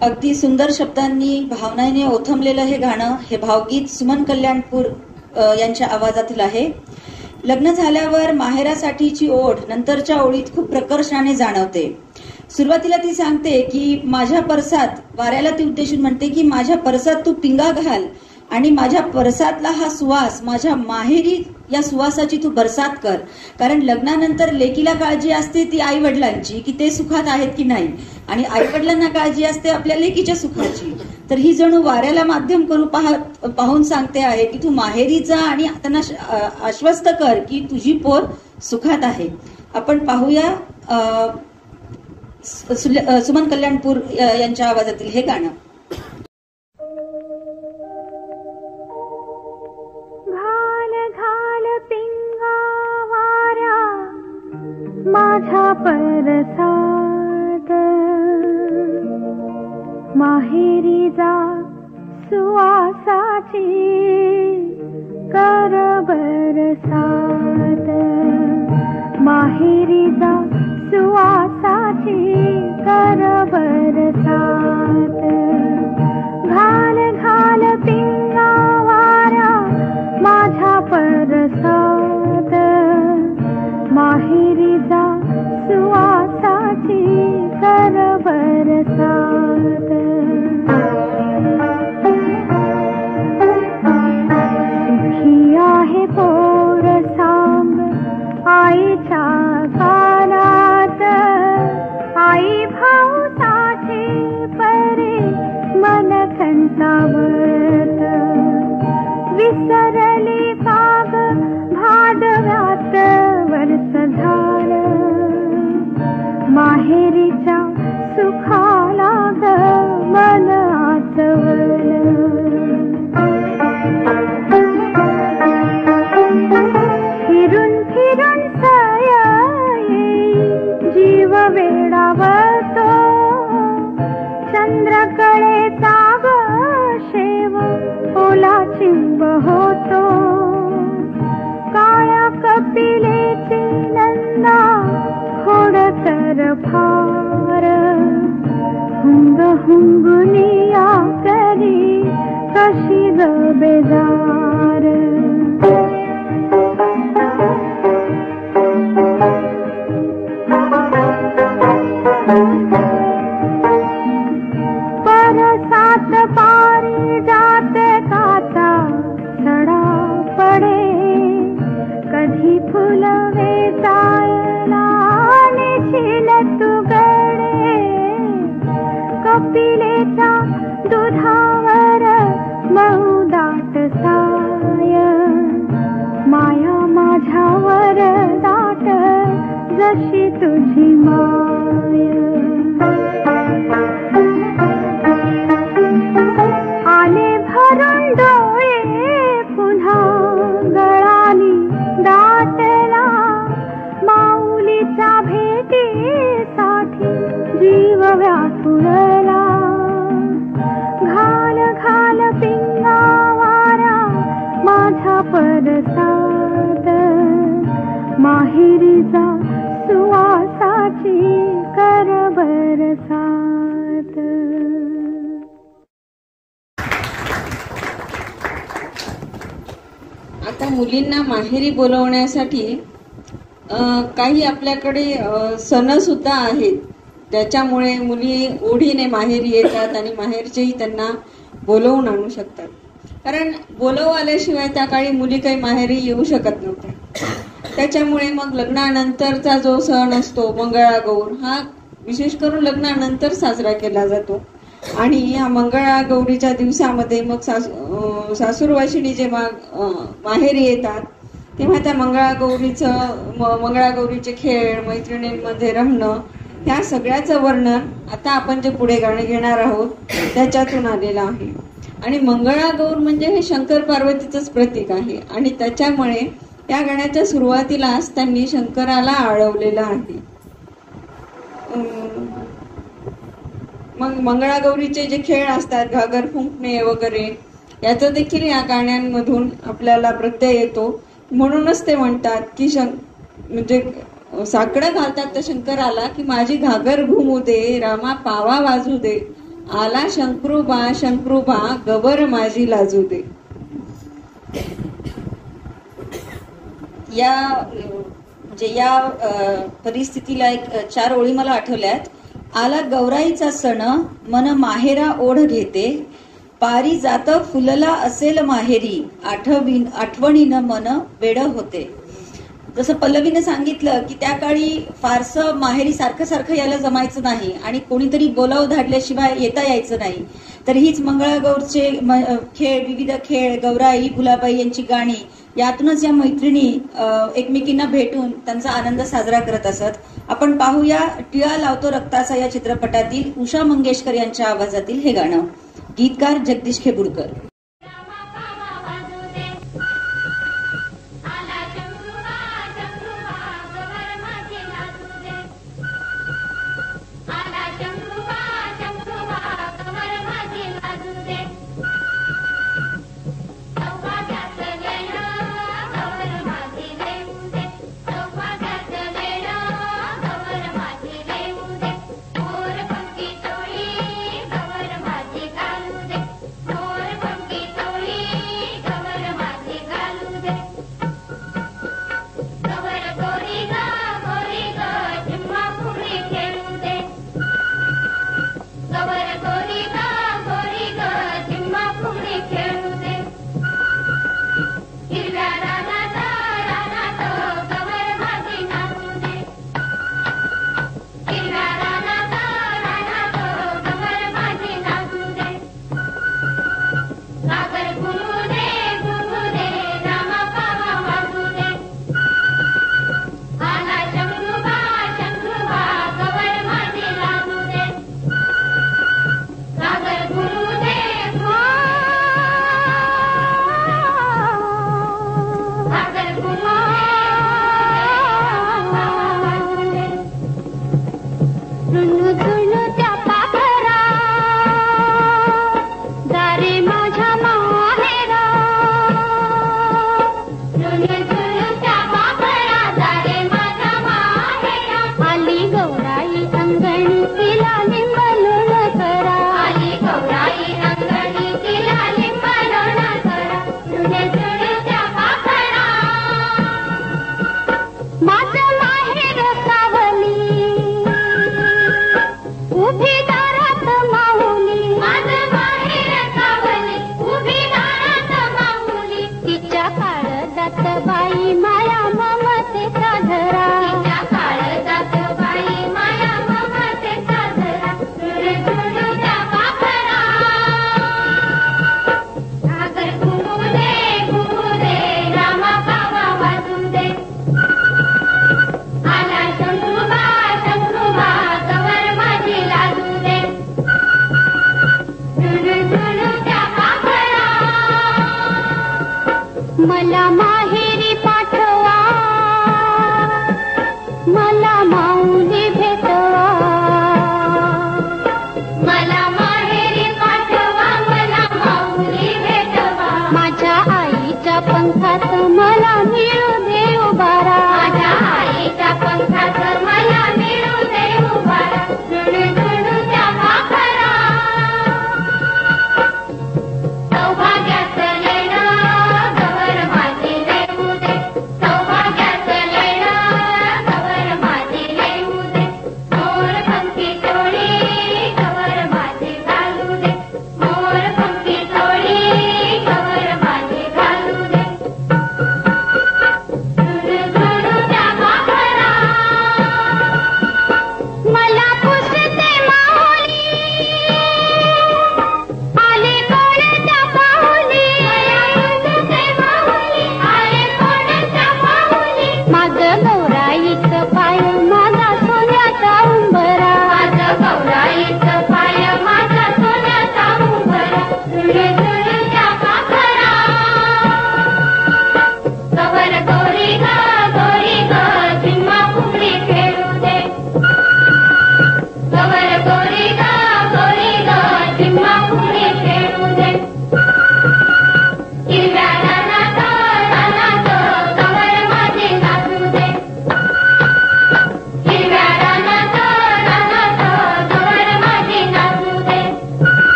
अगदी सुंदर शब्दांनी भावनांनी ओथंबलेलं हे गाणं, हे भावगीत सुमन कल्याणपूर यांच्या आवाजातील आहे. लग्न झाल्यावर माहेरासाठीची ओढ नंतरच्या ओळीत खूप प्रकर्षाने जाणवते. सुरुवातीला ती सांगते की माझ्या परसात, वाऱ्याला ती उद्देशून म्हणते की माझ्या परसात तू पिंगा घाल आणि माझ्या परसातला हा सुवास माझ्या माहेरी या सुवासाची तू बरसात कर. कारण लग्नानंतर लेकीला काळजी असते ती आई वडिलांची की ते सुखात आहेत की नाही, आणि आई वडिलांना काळजी असते आपल्या लेकीच्या सुखाची. तर ही जणू वाऱ्याला माध्यम करू पाहून सांगते आहे की तू माहेरी जा आणि त्यांना आश्वस्त कर की तुझी पोर सुखात आहे. आपण पाहूया सुमन कल्याणपूर यांच्या आवाजातील हे गाणं. घाल पिंगा वाऱ्या माझ्या परसात, माहेरी जा सुवासाची कर बरसात, माहेरी जा सुवासाची कर बरसात. घाल पिंगा वाऱ्या माझ्या परसात, माहेरी जा सुवासाची कर बरसात. सुखी आहे पोर सांग आईच्या कानात, आई भाऊ साठे परे मन खंतावत. विसरली काग भादव्यात वर्ष झालं, माहेरीच्या सुखाला ग मन आचवलं. फिरून फिरून सय जीव वेडावतो, चंद्रकळेचा ग शेव ओला चिंब होतो. काळ्या कपिलेची नंदा खोडकर फार, हुंग हुंगुनिया करी कशी ग बेजार. कशी तुझी माय. आले भरून डोळे पुन्हा गळाली दाटला, माऊलीच्या भेटीसाठी जीव व्याकुळला. घाल घाल पिंगा वारा माझ्या परसात, माहेरीचा सुवासाची कर बरसात. आता मुलींना माहेरी बोलवण्यासाठी काही आपल्याकडे सण सुद्धा आहेत, त्याच्यामुळे मुली ओढीने माहेरी येतात आणि माहेरचेही त्यांना बोलवून आणू शकतात. कारण बोलव आल्याशिवाय त्या काळी मुली काही माहेरी येऊ शकत नव्हत्या. त्याच्यामुळे मग लग्नानंतरचा जो सण असतो मंगळागौर, हा विशेष करून लग्नानंतर साजरा केला जातो. आणि या मंगळागौरीच्या दिवसामध्ये मग सासूरवाशिणी जेव्हा माहेरी येतात तेव्हा त्या मंगळागौरीचे खेळ, मैत्रिणींमध्ये रमणं, ह्या सगळ्याचं वर्णन आता आपण जे पुढे गाणं घेणार आहोत त्याच्यातून आलेलं आहे. आणि मंगळागौर म्हणजे हे शंकर पार्वतीचंच प्रतीक आहे आणि त्याच्यामुळे त्या गाण्याच्या सुरुवातीलाच त्यांनी शंकराला आळवलेलं आहे. मग मंगळागौरीचे जे खेळ असतात, घागर फुंकणे वगैरे, याचा देखील या गाण्यांमधून आपल्याला प्रत्यय येतो. म्हणूनच ते म्हणतात की म्हणजे साकडं घालतात त्या शंकराला की माझी घागर घुमू दे, रामा पावा वाजू दे, आला शंकरूबा शंकरूबा गबर माझी लाजू दे. या परिस्थितीला एक 4 ओळी मला आठवल्यात. आला गौराईचा सण मन माहेरा ओढ घेते, पारी जात फुलला असेल माहेरी, आठवणीनं मन वेड होते. जसं पल्लवीने सांगितलं की त्या काळी फारसं माहेरी सारखं सारखं यायला जमायचं नाही आणि कोणीतरी बोलाव धाडल्याशिवाय येता यायचं नाही. तर हीच मंगळागौरचे खेळ, विविध खेळ, गौराई, फुलाबाई यांची गाणी, यातूनच या मैत्रिणी एकमेकींना भेटून त्यांचा आनंद साजरा करत असत. आपण पाहूया टिळा लावतो रक्ताचा या चित्रपटातील उषा मंगेशकर यांच्या आवाजातील हे गाणं. गीतकार जगदीश खेबुडकर.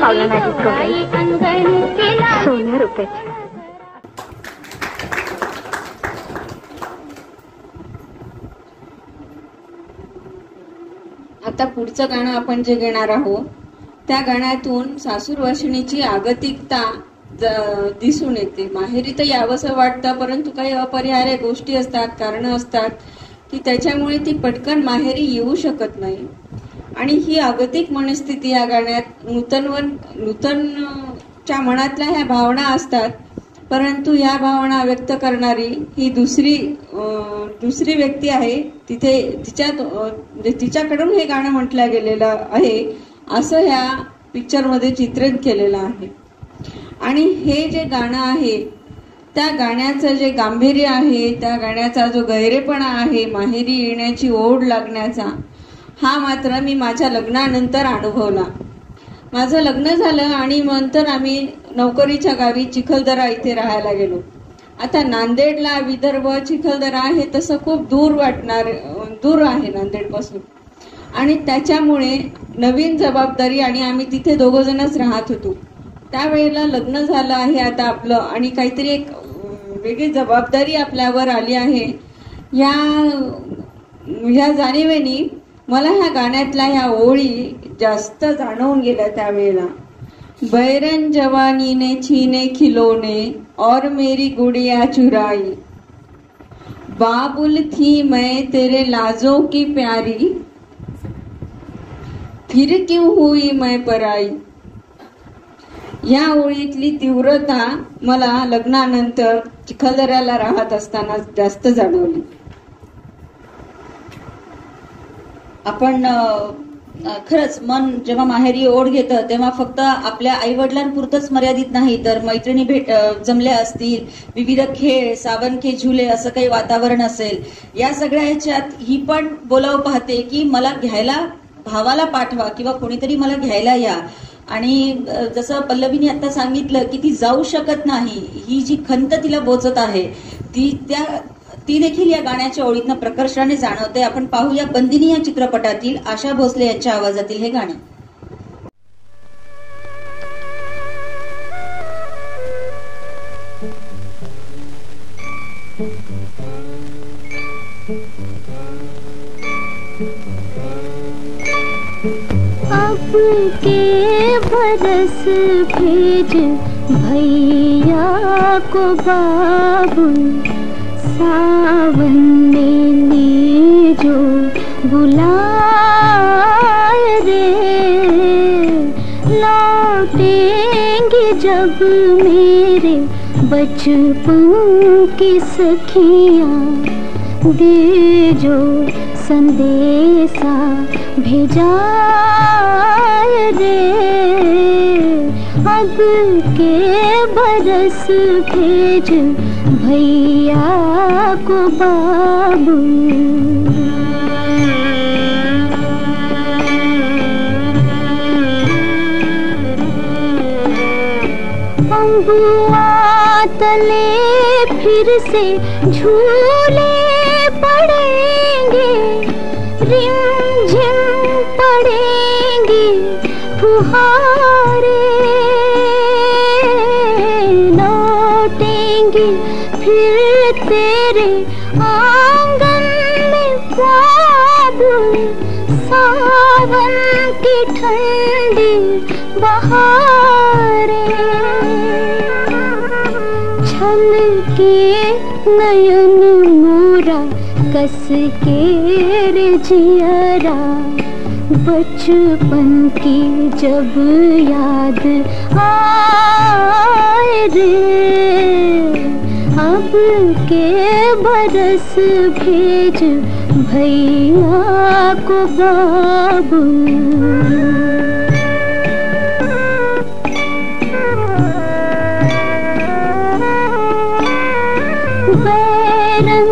पावलांना डिस्को सोन्या रुपयाची. आता पुढचं गाणं आपण जे घेणार आहोत त्या गाण्यातून सासूरवाशिणीची आगतिकता दिसून येते. माहेरी तर यावंसं वाटतं, परंतु काही अपरिहार्य गोष्टी असतात, कारणं असतात की त्याच्यामुळे ती पटकन माहेरी येऊ शकत नाही. आणि ही आगतिक मनस्थिती या गाण्यात नूतनच्या मनातल्या ह्या भावना असतात, परंतु ह्या भावना व्यक्त करणारी ही दुसरी व्यक्ती आहे. तिच्याकडून हे गाणं म्हटलं गेलेलं आहे असं ह्या पिक्चरमध्ये चित्रित केलेलं आहे. आणि हे जे गाणं आहे त्या गाण्याचं जे गांभीर्य आहे, त्या गाण्याचा जो गहिरेपणा आहे, माहेरी येण्याची ओढ लागण्याचा, हा मात्र मी माझ्या लग्नानंतर अनुभवला. माझं लग्न झालं आणि नंतर आम्ही नोकरीच्या गावी चिखलदरा इथे राहायला गेलो. आता नांदेडला विदर्भ चिखलदरा आहे तसं खूप दूर आहे नांदेडपासून. आणि त्याच्यामुळे नवीन जबाबदारी, आणि आम्ही तिथे दोघं जणच राहत होतो. त्यावेळेला लग्न झालं आहे आता आपलं, आणि काहीतरी एक वेगळी जबाबदारी आपल्यावर आली आहे. ह्या जाणीवेनी मला ह्या गाण्यातल्या ह्या ओळी जास्त जाणवून गेल्या त्यावेळेला. बैरन जवानी ने छीने खिलौने और मेरी गुड़िया चुराई, बाबुल थी मैं तेरे लाजों की प्यारी, फिर क्यों हुई मैं पराई. या ओळीतली तीव्रता मला लग्नानंतर चिखलदऱ्याला राहत असताना जास्त जाणवली. आपण खरंच मन जेव्हा माहेरी ओढ घेतं तेव्हा फक्त आपल्या आई वडिलांपुरतच मर्यादित नाही, तर मैत्रिणी जमल्या असतील, विविध खेळ, सावन के झुले असं काही वातावरण असेल, या सगळ्या ह्याच्यात ही पण बोलावं पाहते की मला घ्यायला भावाला पाठवा किंवा कोणीतरी मला घ्यायला या. आणि जसं पल्लवीने आता सांगितलं की ती जाऊ शकत नाही, ही जी खंत तिला बोचत आहे ती देखील या गाण्याच्या ओळीतनं प्रकर्षाने जाणवते. आपण पाहूया बंदिनी या चित्रपटातील आशा भोसले यांच्या आवाजातील हे गाणं. अब के बरस भेज भैया को बाबुल, सावन ने जो बुलाए रे, लौटेंगे जब मेरे बचपन की सखियाँ, दे जो संदेशा भेजा रे. अब के बरस भेज भैया को बाबू, अम्बुआ तले फिर से झूले पड़ेंगे, रिमझिम पड़ेंगी फुहारे, लौटेंगी फिर तेरे आंगन में बाबुल, सावन की ठंडी बहारें, छलके नयन मोरा कस के रे जियरा, बचपन की जब याद आए रे. अब के बरस भेज भैया को बाबू. बैरन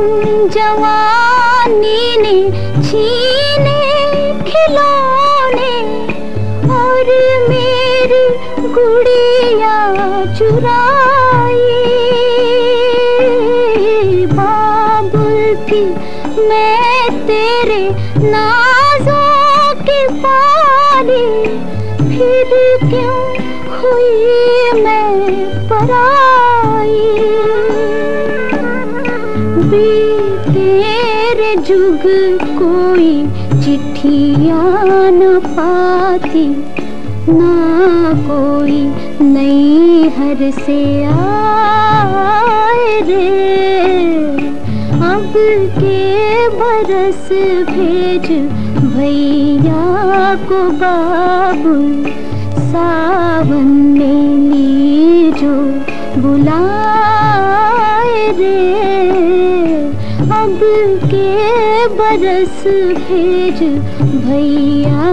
जवानी ने छीने खिलौने और मेरी गुड़िया चुराई, बाबुल थी मैं तेरे नाजों की पाली, फिर क्यों पराई, तेरे जुग कोई चिट्ठियाँ न पाती, ना कोई नई हर से आए रे। अब के बरस भेज भैया को बाबुल, सावन में लीजो बुलाए रे। अब के बरस भेज भैया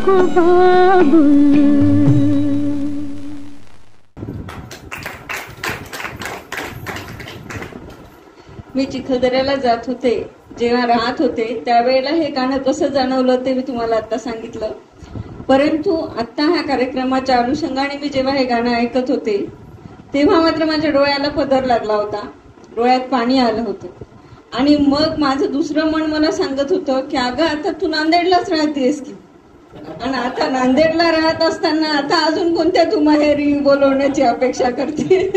को बाबुल। मी चिखलदऱ्याला जात होते, जेव्हा राहत होते त्यावेळेला हे गाणं कसं जाणवलं ते मी तुम्हाला आता सांगितलं. परंतु आता ह्या कार्यक्रमाच्या अनुषंगाने मी जेव्हा हे गाणं ऐकत होते तेव्हा मात्र माझ्या डोळ्याला पदर लागला होता, डोळ्यात पाणी आलं होतं. आणि मग माझं दुसरं मन मला सांगत होतं की अगं आता तू नांदेडलाच राहतेस की, आणि आता नांदेडला राहत असताना आता अजून कोणत्या तू माहेरी बोलवण्याची अपेक्षा करते.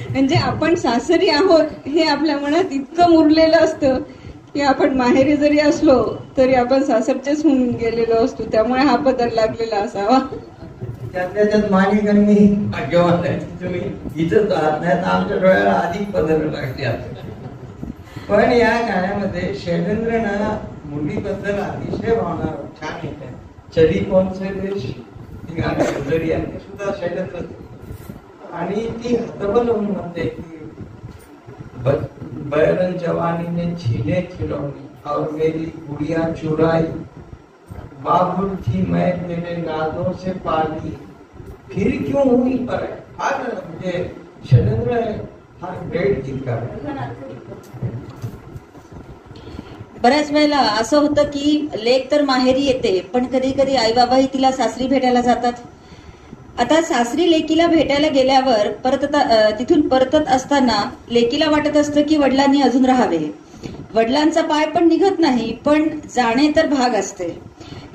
म्हणजे आपण सासरी आहोत हे आपल्या मनात इतकं मुरलेलं असतं की आपण माहेरी जरी असलो तरी आपण सासरचेच होऊन गेलेलो असतो. त्यामुळे हा पदर लागलेला असावा. त्यातल्या त्यात माणिकांनी भाग्यवान आहे, तुम्ही इथंच राहत नाही तर आमच्या डोळ्याला अधिक पदर लागते. पण या गाण्यामध्ये शैलेंद्रनं मुलीबद्दल अतिशय भावना छान येत आहे. चली कोणचे देश ती गाणी सुंदरी आहे, ते सुद्धा शैलेंद्र. आणि ती हतबल होऊन म्हणते की बैरन जवानी ने छीने खिलौनी और मेरी गुड़िया चुराई, बाबुल थी मैं तेरे नादों से पाली, फिर क्यों हुई पर. फार म्हणजे शैलेंद्र फार ग्रेट गीतकार आहे. बऱ्याच वेळेला असं होतं की लेक तर माहेरी येते, पण कधी कधी आई बाबाही तिला सासरी भेटायला जातात. आता सासरी लेकीला भेटायला गेल्यावर तिथून परतत असताना लेकीला वाटत असतं की वडिलांनी अजून राहावे. वडिलांचा पाय पण निघत नाही, पण जाणे तर भाग असते.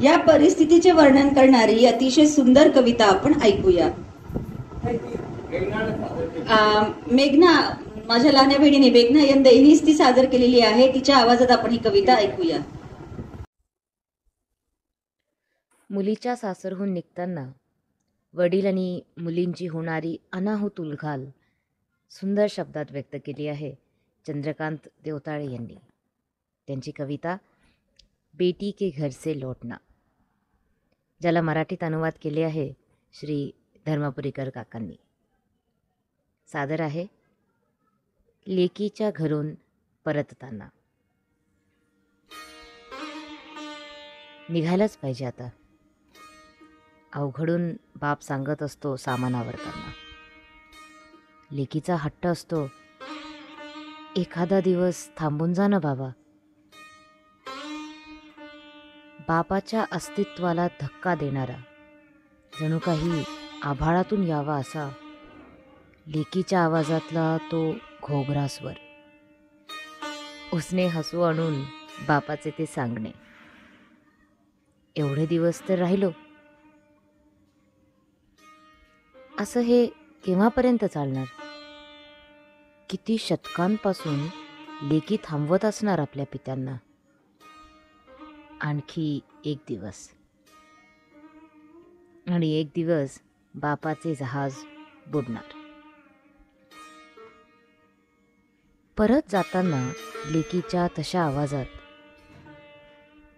या परिस्थितीचे वर्णन करणारी अतिशय सुंदर कविता आपण ऐकूया. मेघना, माझ्या लहान बहिणीने मेघना यंद हिनीच ती सादर केलेली आहे. तिच्या आवाजात आपण ही कविता ऐकूया. मुलीच्या सासरहून निघताना वडील आणि मुलींची होणारी अनाहूत उलघाल सुंदर शब्दात व्यक्त केली आहे चंद्रकांत देवताळे यांनी. त्यांची कविता बेटी के घर से लौटना, ज्याला मराठीत अनुवाद केले आहे श्री धर्मपुरीकर काकांनी. सादर आहे लेकीच्या घरून परतताना. निघायलाच पाहिजे आता. अवघडून बाप सांगत असतो सामान आवरताना. लेकीचा हट्ट असतो एखादा दिवस थांबून जा ना बाबा. बापाच्या अस्तित्वाला धक्का देणारा, जणू काही आभाळातून यावा असा लेकीच्या आवाजातला तो घोगरा स्वर. उसने हसू आणून बापाचे ते सांगणे, एवढे दिवस तर राहिलो. असं हे केव्हापर्यंत चालणार? किती शतकांपासून लेकी थांबवत असणार आपल्या पित्यांना. आणखी एक दिवस, आणि एक दिवस बापाचे जहाज बुडणार. परत जाताना लेकीच्या तशा आवाजात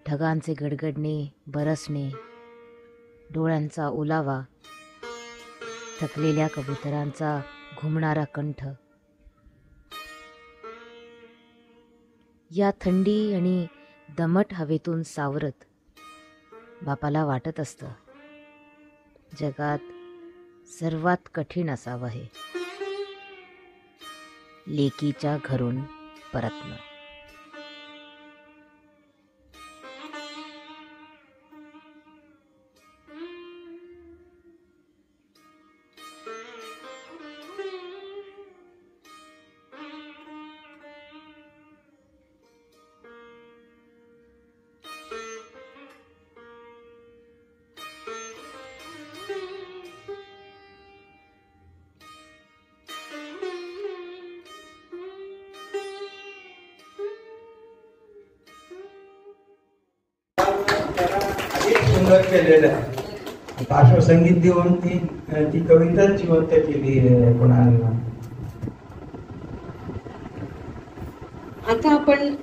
ढगांचे गडगडणे, बरसणे, डोळ्यांचा ओलावा, थकलेल्या कबुतरांचा घुमणारा कंठ. या थंडी आणि दमट हवेतून सावरत बापाला वाटत असतं जगात सर्वात कठीण असावं हे, लेकीच्या घरून परतणं. सुरुवात केलेलं आहे. पार्श्वसंगीत देऊन ती कविता जिवंत केली आहे कोणाला. आता आपण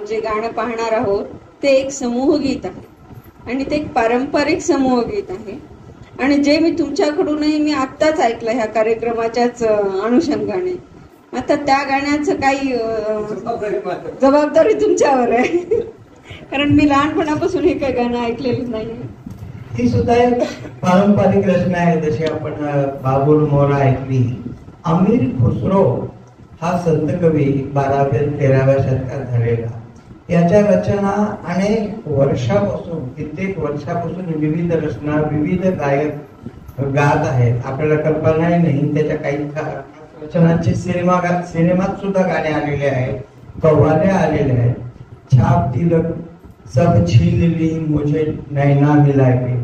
जे गाणं पाहणार आहोत ते एक समूह गीत आहे आणि ते एक पारंपरिक समूह गीत आहे आणि जे मी तुमच्याकडूनही मी आत्ताच ऐकलं ह्या कार्यक्रमाच्याच अनुषंगाने. आता त्या गाण्याचं काही जबाबदारी तुमच्यावर आहे कारण मी लहानपणापासून हे काही गाणं ऐकलेलं नाही. ही सुद्धा एक पारंपरिक रचना आहे. जशी आपण बाबुल मोरा ऐकली. अमीर खुसरो हा संत कवी 12व्या-13व्या शतकात झालेला. याच्या रचना अनेक वर्षापासून कित्येक वर्षापासून विविध रचना विविध गायक गात आहेत. आपल्याला कल्पनाही नाही. त्याच्या काही रचनांचे सिनेमात सुद्धा गाणे आलेले आहेत, कव्वाल्या आलेल्या आहेत. छाप तिलक सब छीन ली मुझे नैना मिला के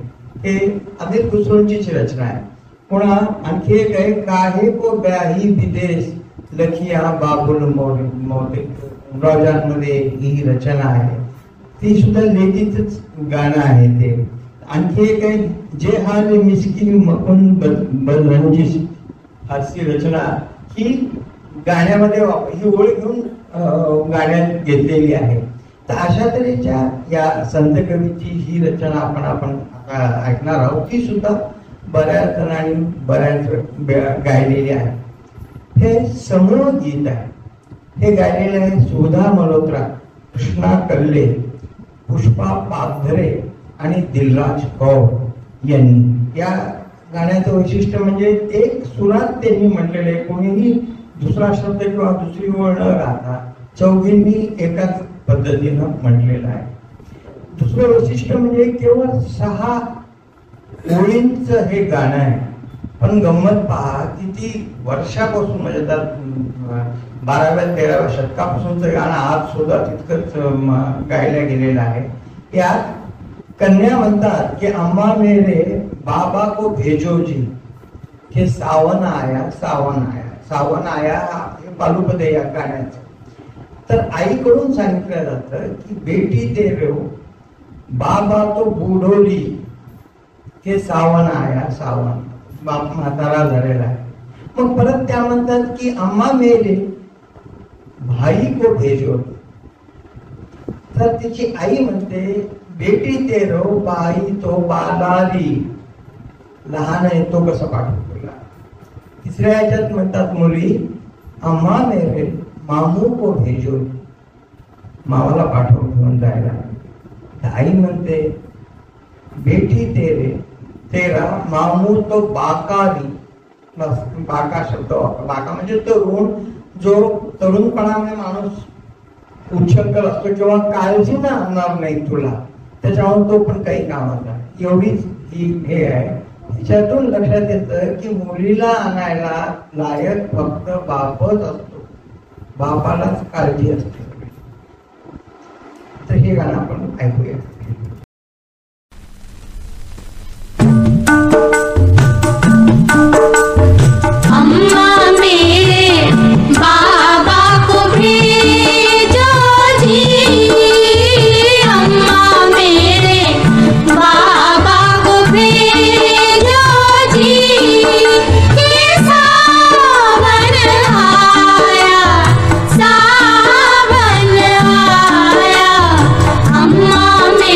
हे अमिर खुसरोंचीच रचना आहे. पुन्हा आणखी एक आहे काहे को ब्याही विदेश लखिया बाबुल मोरे ब्रॉजांमध्ये ही रचना आहे. ती सुद्धा लेखीतच गाणं आहे ते. आणखी एक आहे जे हाल मिस्किन मकुन बलरंजिश फारसी रचना. ही गाण्यामध्ये ही ओळ घेऊन गाण्यात घेतलेली आहे. तर अशा तऱ्हेच्या या संत कवीची ही रचना आपण ऐकणार आहोत. ती सुद्धा बऱ्याच जणांनी बऱ्याच गायलेली आहे. हे समूह गीत आहे. हे गायलेले आहे सुधा मल्होत्रा, कृष्णा कल्ले, पुष्पा पागधरे आणि दिलराज कौर यांनी. या गाण्याचं वैशिष्ट्य म्हणजे एक सुरात त्यांनी म्हटलेले. कोणीही दुसरा शब्द किंवा दुसरी ओळ न गाता चौघींनी एकाच पद्धतीनं म्हटलेलं आहे. दुसरं वैशिष्ट्य म्हणजे केवळ 6 ओळींचं हे गाणं आहे. पण गंमत पहा किती वर्षापासून म्हणजे 12व्या-13व्या शतकापासूनचं गाणं आज सुद्धा तितकंच गायला गेलेलं आहे. यात कन्या म्हणतात की अम्मा मेरे बाबा को भेजो जी हे सावन आया सावन आया. सावन आया हे पालुपद आहे या गाण्याचं. तर आईकडून सांगितलं जातं की बेटी दे रो बाबा तो बुडोली हे सावन आया सावन. बाप म्हातारा झालेला आहे. मग परत त्या म्हणतात की अम्मा मेरे भाई को भेजो. तर तिची आई म्हणते बेटी ते रो बाई तो बालारी. लहान आहे तो कसं पाठवतो. तिसऱ्या ह्याच्यात म्हणतात मुली अम्मा मेरे मामू को भेजो. मावाला पाठव घेऊन जायला. आई म्हणते बेटी तेरे तेरा मामू तो बाकारी. बाका शब्द बाका म्हणजे तरुण. जो तरुणपणाने माणूस उच्छृंखल असतो किंवा काळजी ना आणणार नाही तुला त्याच्यावर तो पण काही कामाचा. एवढीच ही हे आहे. त्याच्यातून लक्षात येतं की मुलीला आणायला लायक फक्त बापच असतो. बापालाच काळजी असते. तर हे गाणं आपण ऐकूया. अम्मा मेरे बाबा को भेजो जी. अम्मा मेरे बाबा को भेजो जी. ये सावन आया सावन आया. अम्मा मेरे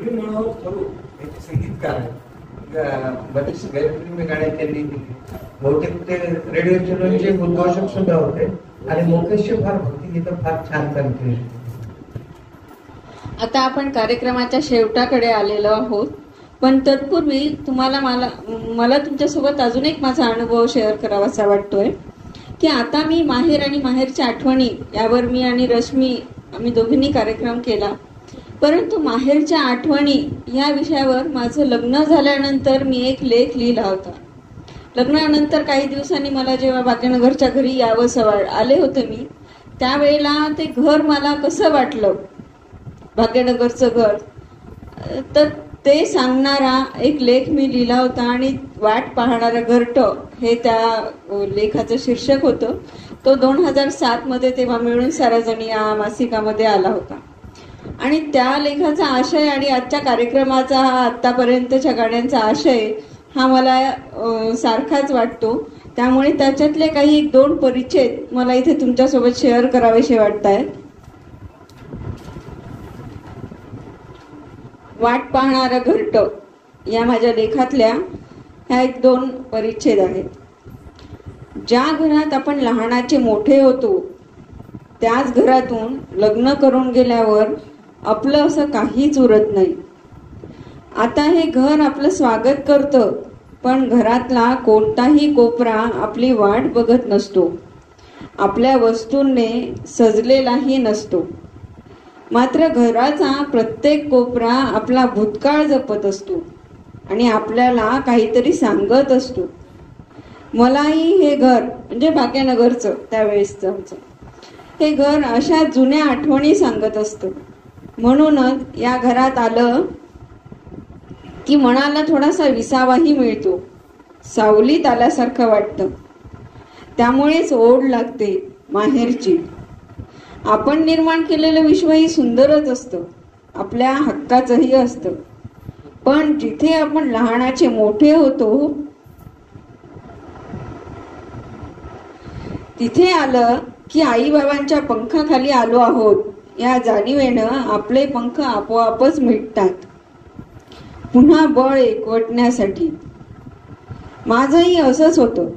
उर्मी मनोहर थोरूर हे संगीतकार आहेत. बरेचसे गैरफिल्मी गाणे त्यांनी दिली. बहुतेक ते रेडिओ चॅनलचे उद्घोषक सुद्धा होते आणि मुकेशचे फार भक्तिगीतं फार छान काम केली. आता आपण कार्यक्रमाच्या शेवटाकडे आलेलो आहोत, पण तत्पूर्वी मला तुमच्यासोबत अजून एक माझा अनुभव शेअर करावासा वाटतोय की आता मी माहेर आणि माहेरच्या आठवणी यावर मी आणि रश्मी आम्ही दोघींनी कार्यक्रम केला, परंतु माहेरच्या आठवणी या विषयावर माझं लग्न झाल्यानंतर मी एक लेख लिहिला होता. लग्नानंतर काही दिवसांनी मला जेव्हा भाग्यनगरच्या घरी यावंसं आले होते मी, त्यावेळेला ते घर मला कसं वाटलं, भाग्यनगरचं घर, तर ते सांगणारा एक लेख मी लिहिला होता आणि वाट पाहणारं घरटं हे त्या लेखाचं शीर्षक होतं. तो 2007 मध्ये तेव्हा मिळून साराजणी या मासिकामध्ये आला होता आणि त्या लेखाचा आशय आणि आजच्या कार्यक्रमाचा आतापर्यंतच्या गाण्यांचा आशय हा मला सारखाच वाटतो. त्यामुळे त्याच्यातले काही 1-2 परिच्छेद मला इथे तुमच्यासोबत शेअर करावेसे वाटत आहेत. वाट पाहणारं घरटं या माझ्या लेखातल्या ह्या 1-2 परिच्छेद आहेत. ज्या घरात आपण लहानाचे मोठे होतो त्याच घरातून लग्न करून गेल्यावर आपलं असं काहीच उरत नाही. आता हे घर आपलं स्वागत करतं, पण घरातला कोणताही कोपरा आपली वाट बघत नसतो, आपल्या वस्तूंनी सजलेलाही नसतो. मात्र घराचा प्रत्येक कोपरा आपला भूतकाळ जपत असतो आणि आपल्याला काहीतरी सांगत असतो. मलाही हे घर म्हणजे भाग्यनगरचं त्यावेळेसचं आमचं हे घर अशा जुन्या आठवणी सांगत असतं. म्हणूनच या घरात आलं की मनाला थोडासा विसावाही मिळतो, सावलीत आल्यासारखं वाटतं. त्यामुळेच ओढ लागते माहेरची. आपण निर्माण केलेलं विश्वही सुंदरच असतं, आपल्या हक्काचंही असतं, पण जिथे आपण लहानाचे मोठे होतो तिथे आलं की आई बाबांच्या पंखाखाली आलो आहोत या जाणीवेनं आपले पंख आपोआपच मिटतात, पुन्हा बळ एकवटण्यासाठी. माझंही असंच होतं.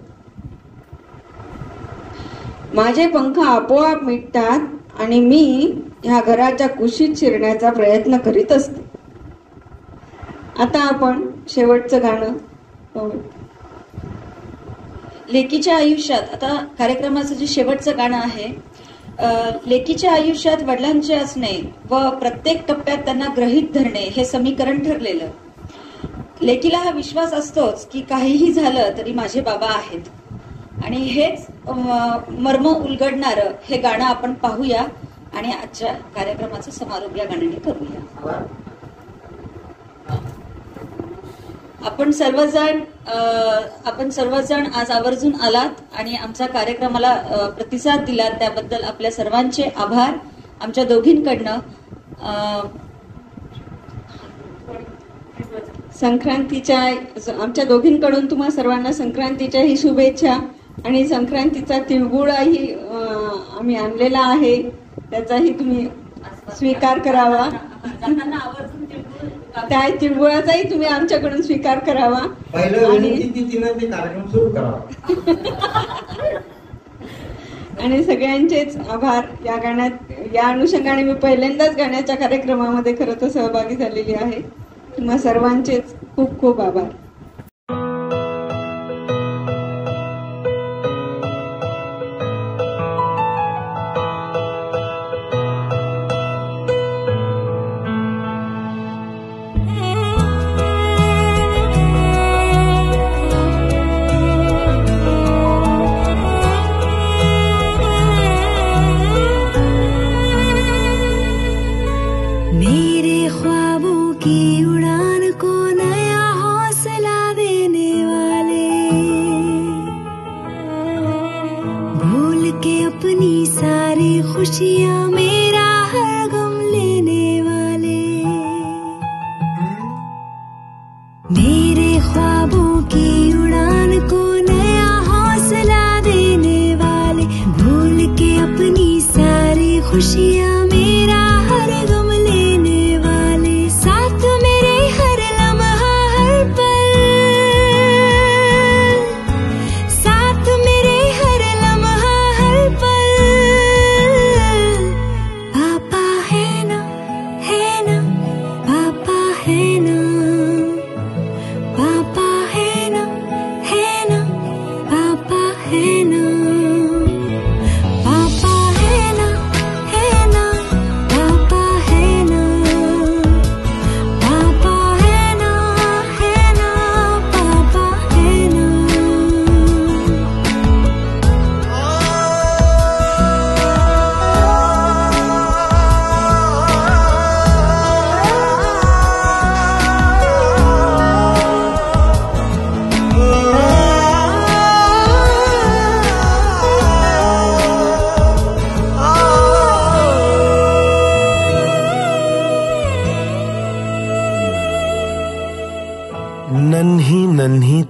माझे पंख आपोआप मिटतात आणि मी ह्या घराच्या कुशीत शिरण्याचा प्रयत्न करीत असते. आता आपण शेवटचं गाणं पाहू. लेकीच्या आयुष्यात आता कार्यक्रमाचं जे शेवटचं गाणं आहे, लेकीच्या आयुष्यात वडिलांचे असणे व प्रत्येक टप्प्यात त्यांना ग्रहित धरणे हे समीकरण ठरलेलं. लेकीला हा विश्वास असतोच की काहीही झालं तरी माझे बाबा आहेत आणि हेच मर्म उलगडणारं हे गाणं आपण पाहूया आणि आजच्या कार्यक्रमाचा समारोप या गाण्याने करूया. आपण सर्वजण आज आवर्जून आलात आणि आमच्या कार्यक्रमाला प्रतिसाद दिलात त्याबद्दल आपल्या सर्वांचे आभार. आमच्या दोघींकडनं आमच्या दोघींकडून तुम्हा सर्वांना संक्रांतीच्याही शुभेच्छा आणि संक्रांतीचा तिळगुळही आम्ही आणलेला आहे, त्याचाही तुम्ही स्वीकार करावा. त्या तिळगुळाचाही तुम्ही आमच्याकडून स्वीकार करावा आणि सगळ्यांचेच आभार. या गाण्यात या अनुषंगाने मी पहिल्यांदाच गाण्याच्या कार्यक्रमामध्ये खरं तर सहभागी झालेली आहे. तुम्हा सर्वांचेच खूप खूप आभार. खुशियाँ मेरा हर गम लेने वाले, मेरे ख्वाबों की उड़ान को नया हौसला देने वाले, भूल के अपनी सारी खुशियाँ मेरा हर गम लेने वाले, साथ में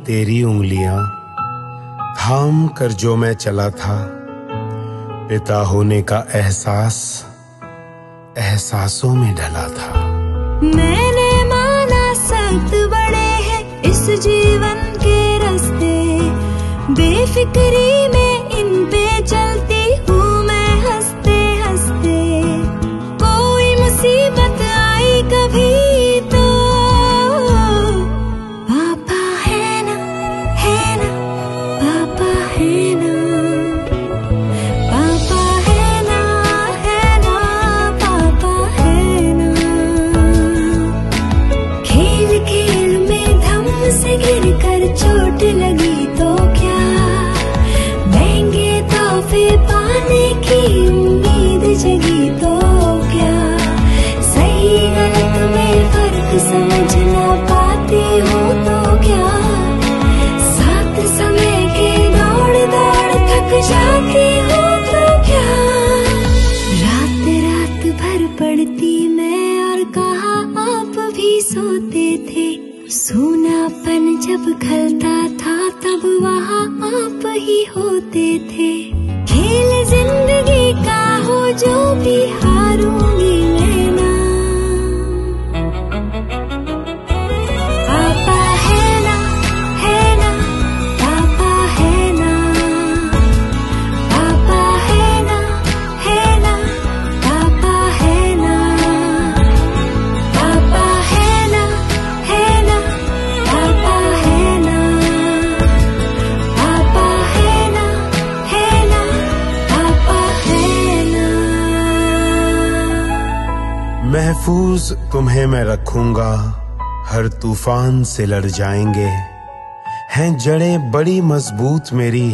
तेरी उंगलियां थाम कर जो मैं चला था, पिता होने का एहसास एहसासों में ढला था। मैंने माना सख्त बड़े हैं इस जीवन के रास्ते, बेफिक्री में इन पे चलती हूँ मैं हंसते हंसते। कोई मुसीबत आई कभी तो पापा है ना पापा है ना, पापा है ना पापा है ना। खेल खेल में धम से गिर कर चोट लगी तो क्या, महंगे तोहफे पाने की उम्मीद जगी तो क्या, सही गलत में फर्क समझ ना पाती हूँ तो क्या, साथ समय के दौड़ दौड़ थक जाती हूँ तो क्या। रात रात भर पढ़ती मैं और कहा आप भी सोते थे, सूनापन जब खलता था तब वहाँ आप ही होते थे। खेल जिंदगी का हो जो भी हारूंगी मैं ना, पापा है ना पापा है ना, पापा है ना पापा है ना, पापा है ना पापा है ना, पापा है ना पापा है ना। महफूज तुम्हें मैं रखूंगा, हर तूफान से लड़ जाएंगे, हैं जड़ें बड़ी मजबूत मेरी,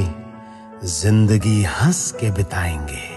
जिंदगी हंस के बिताएंगे।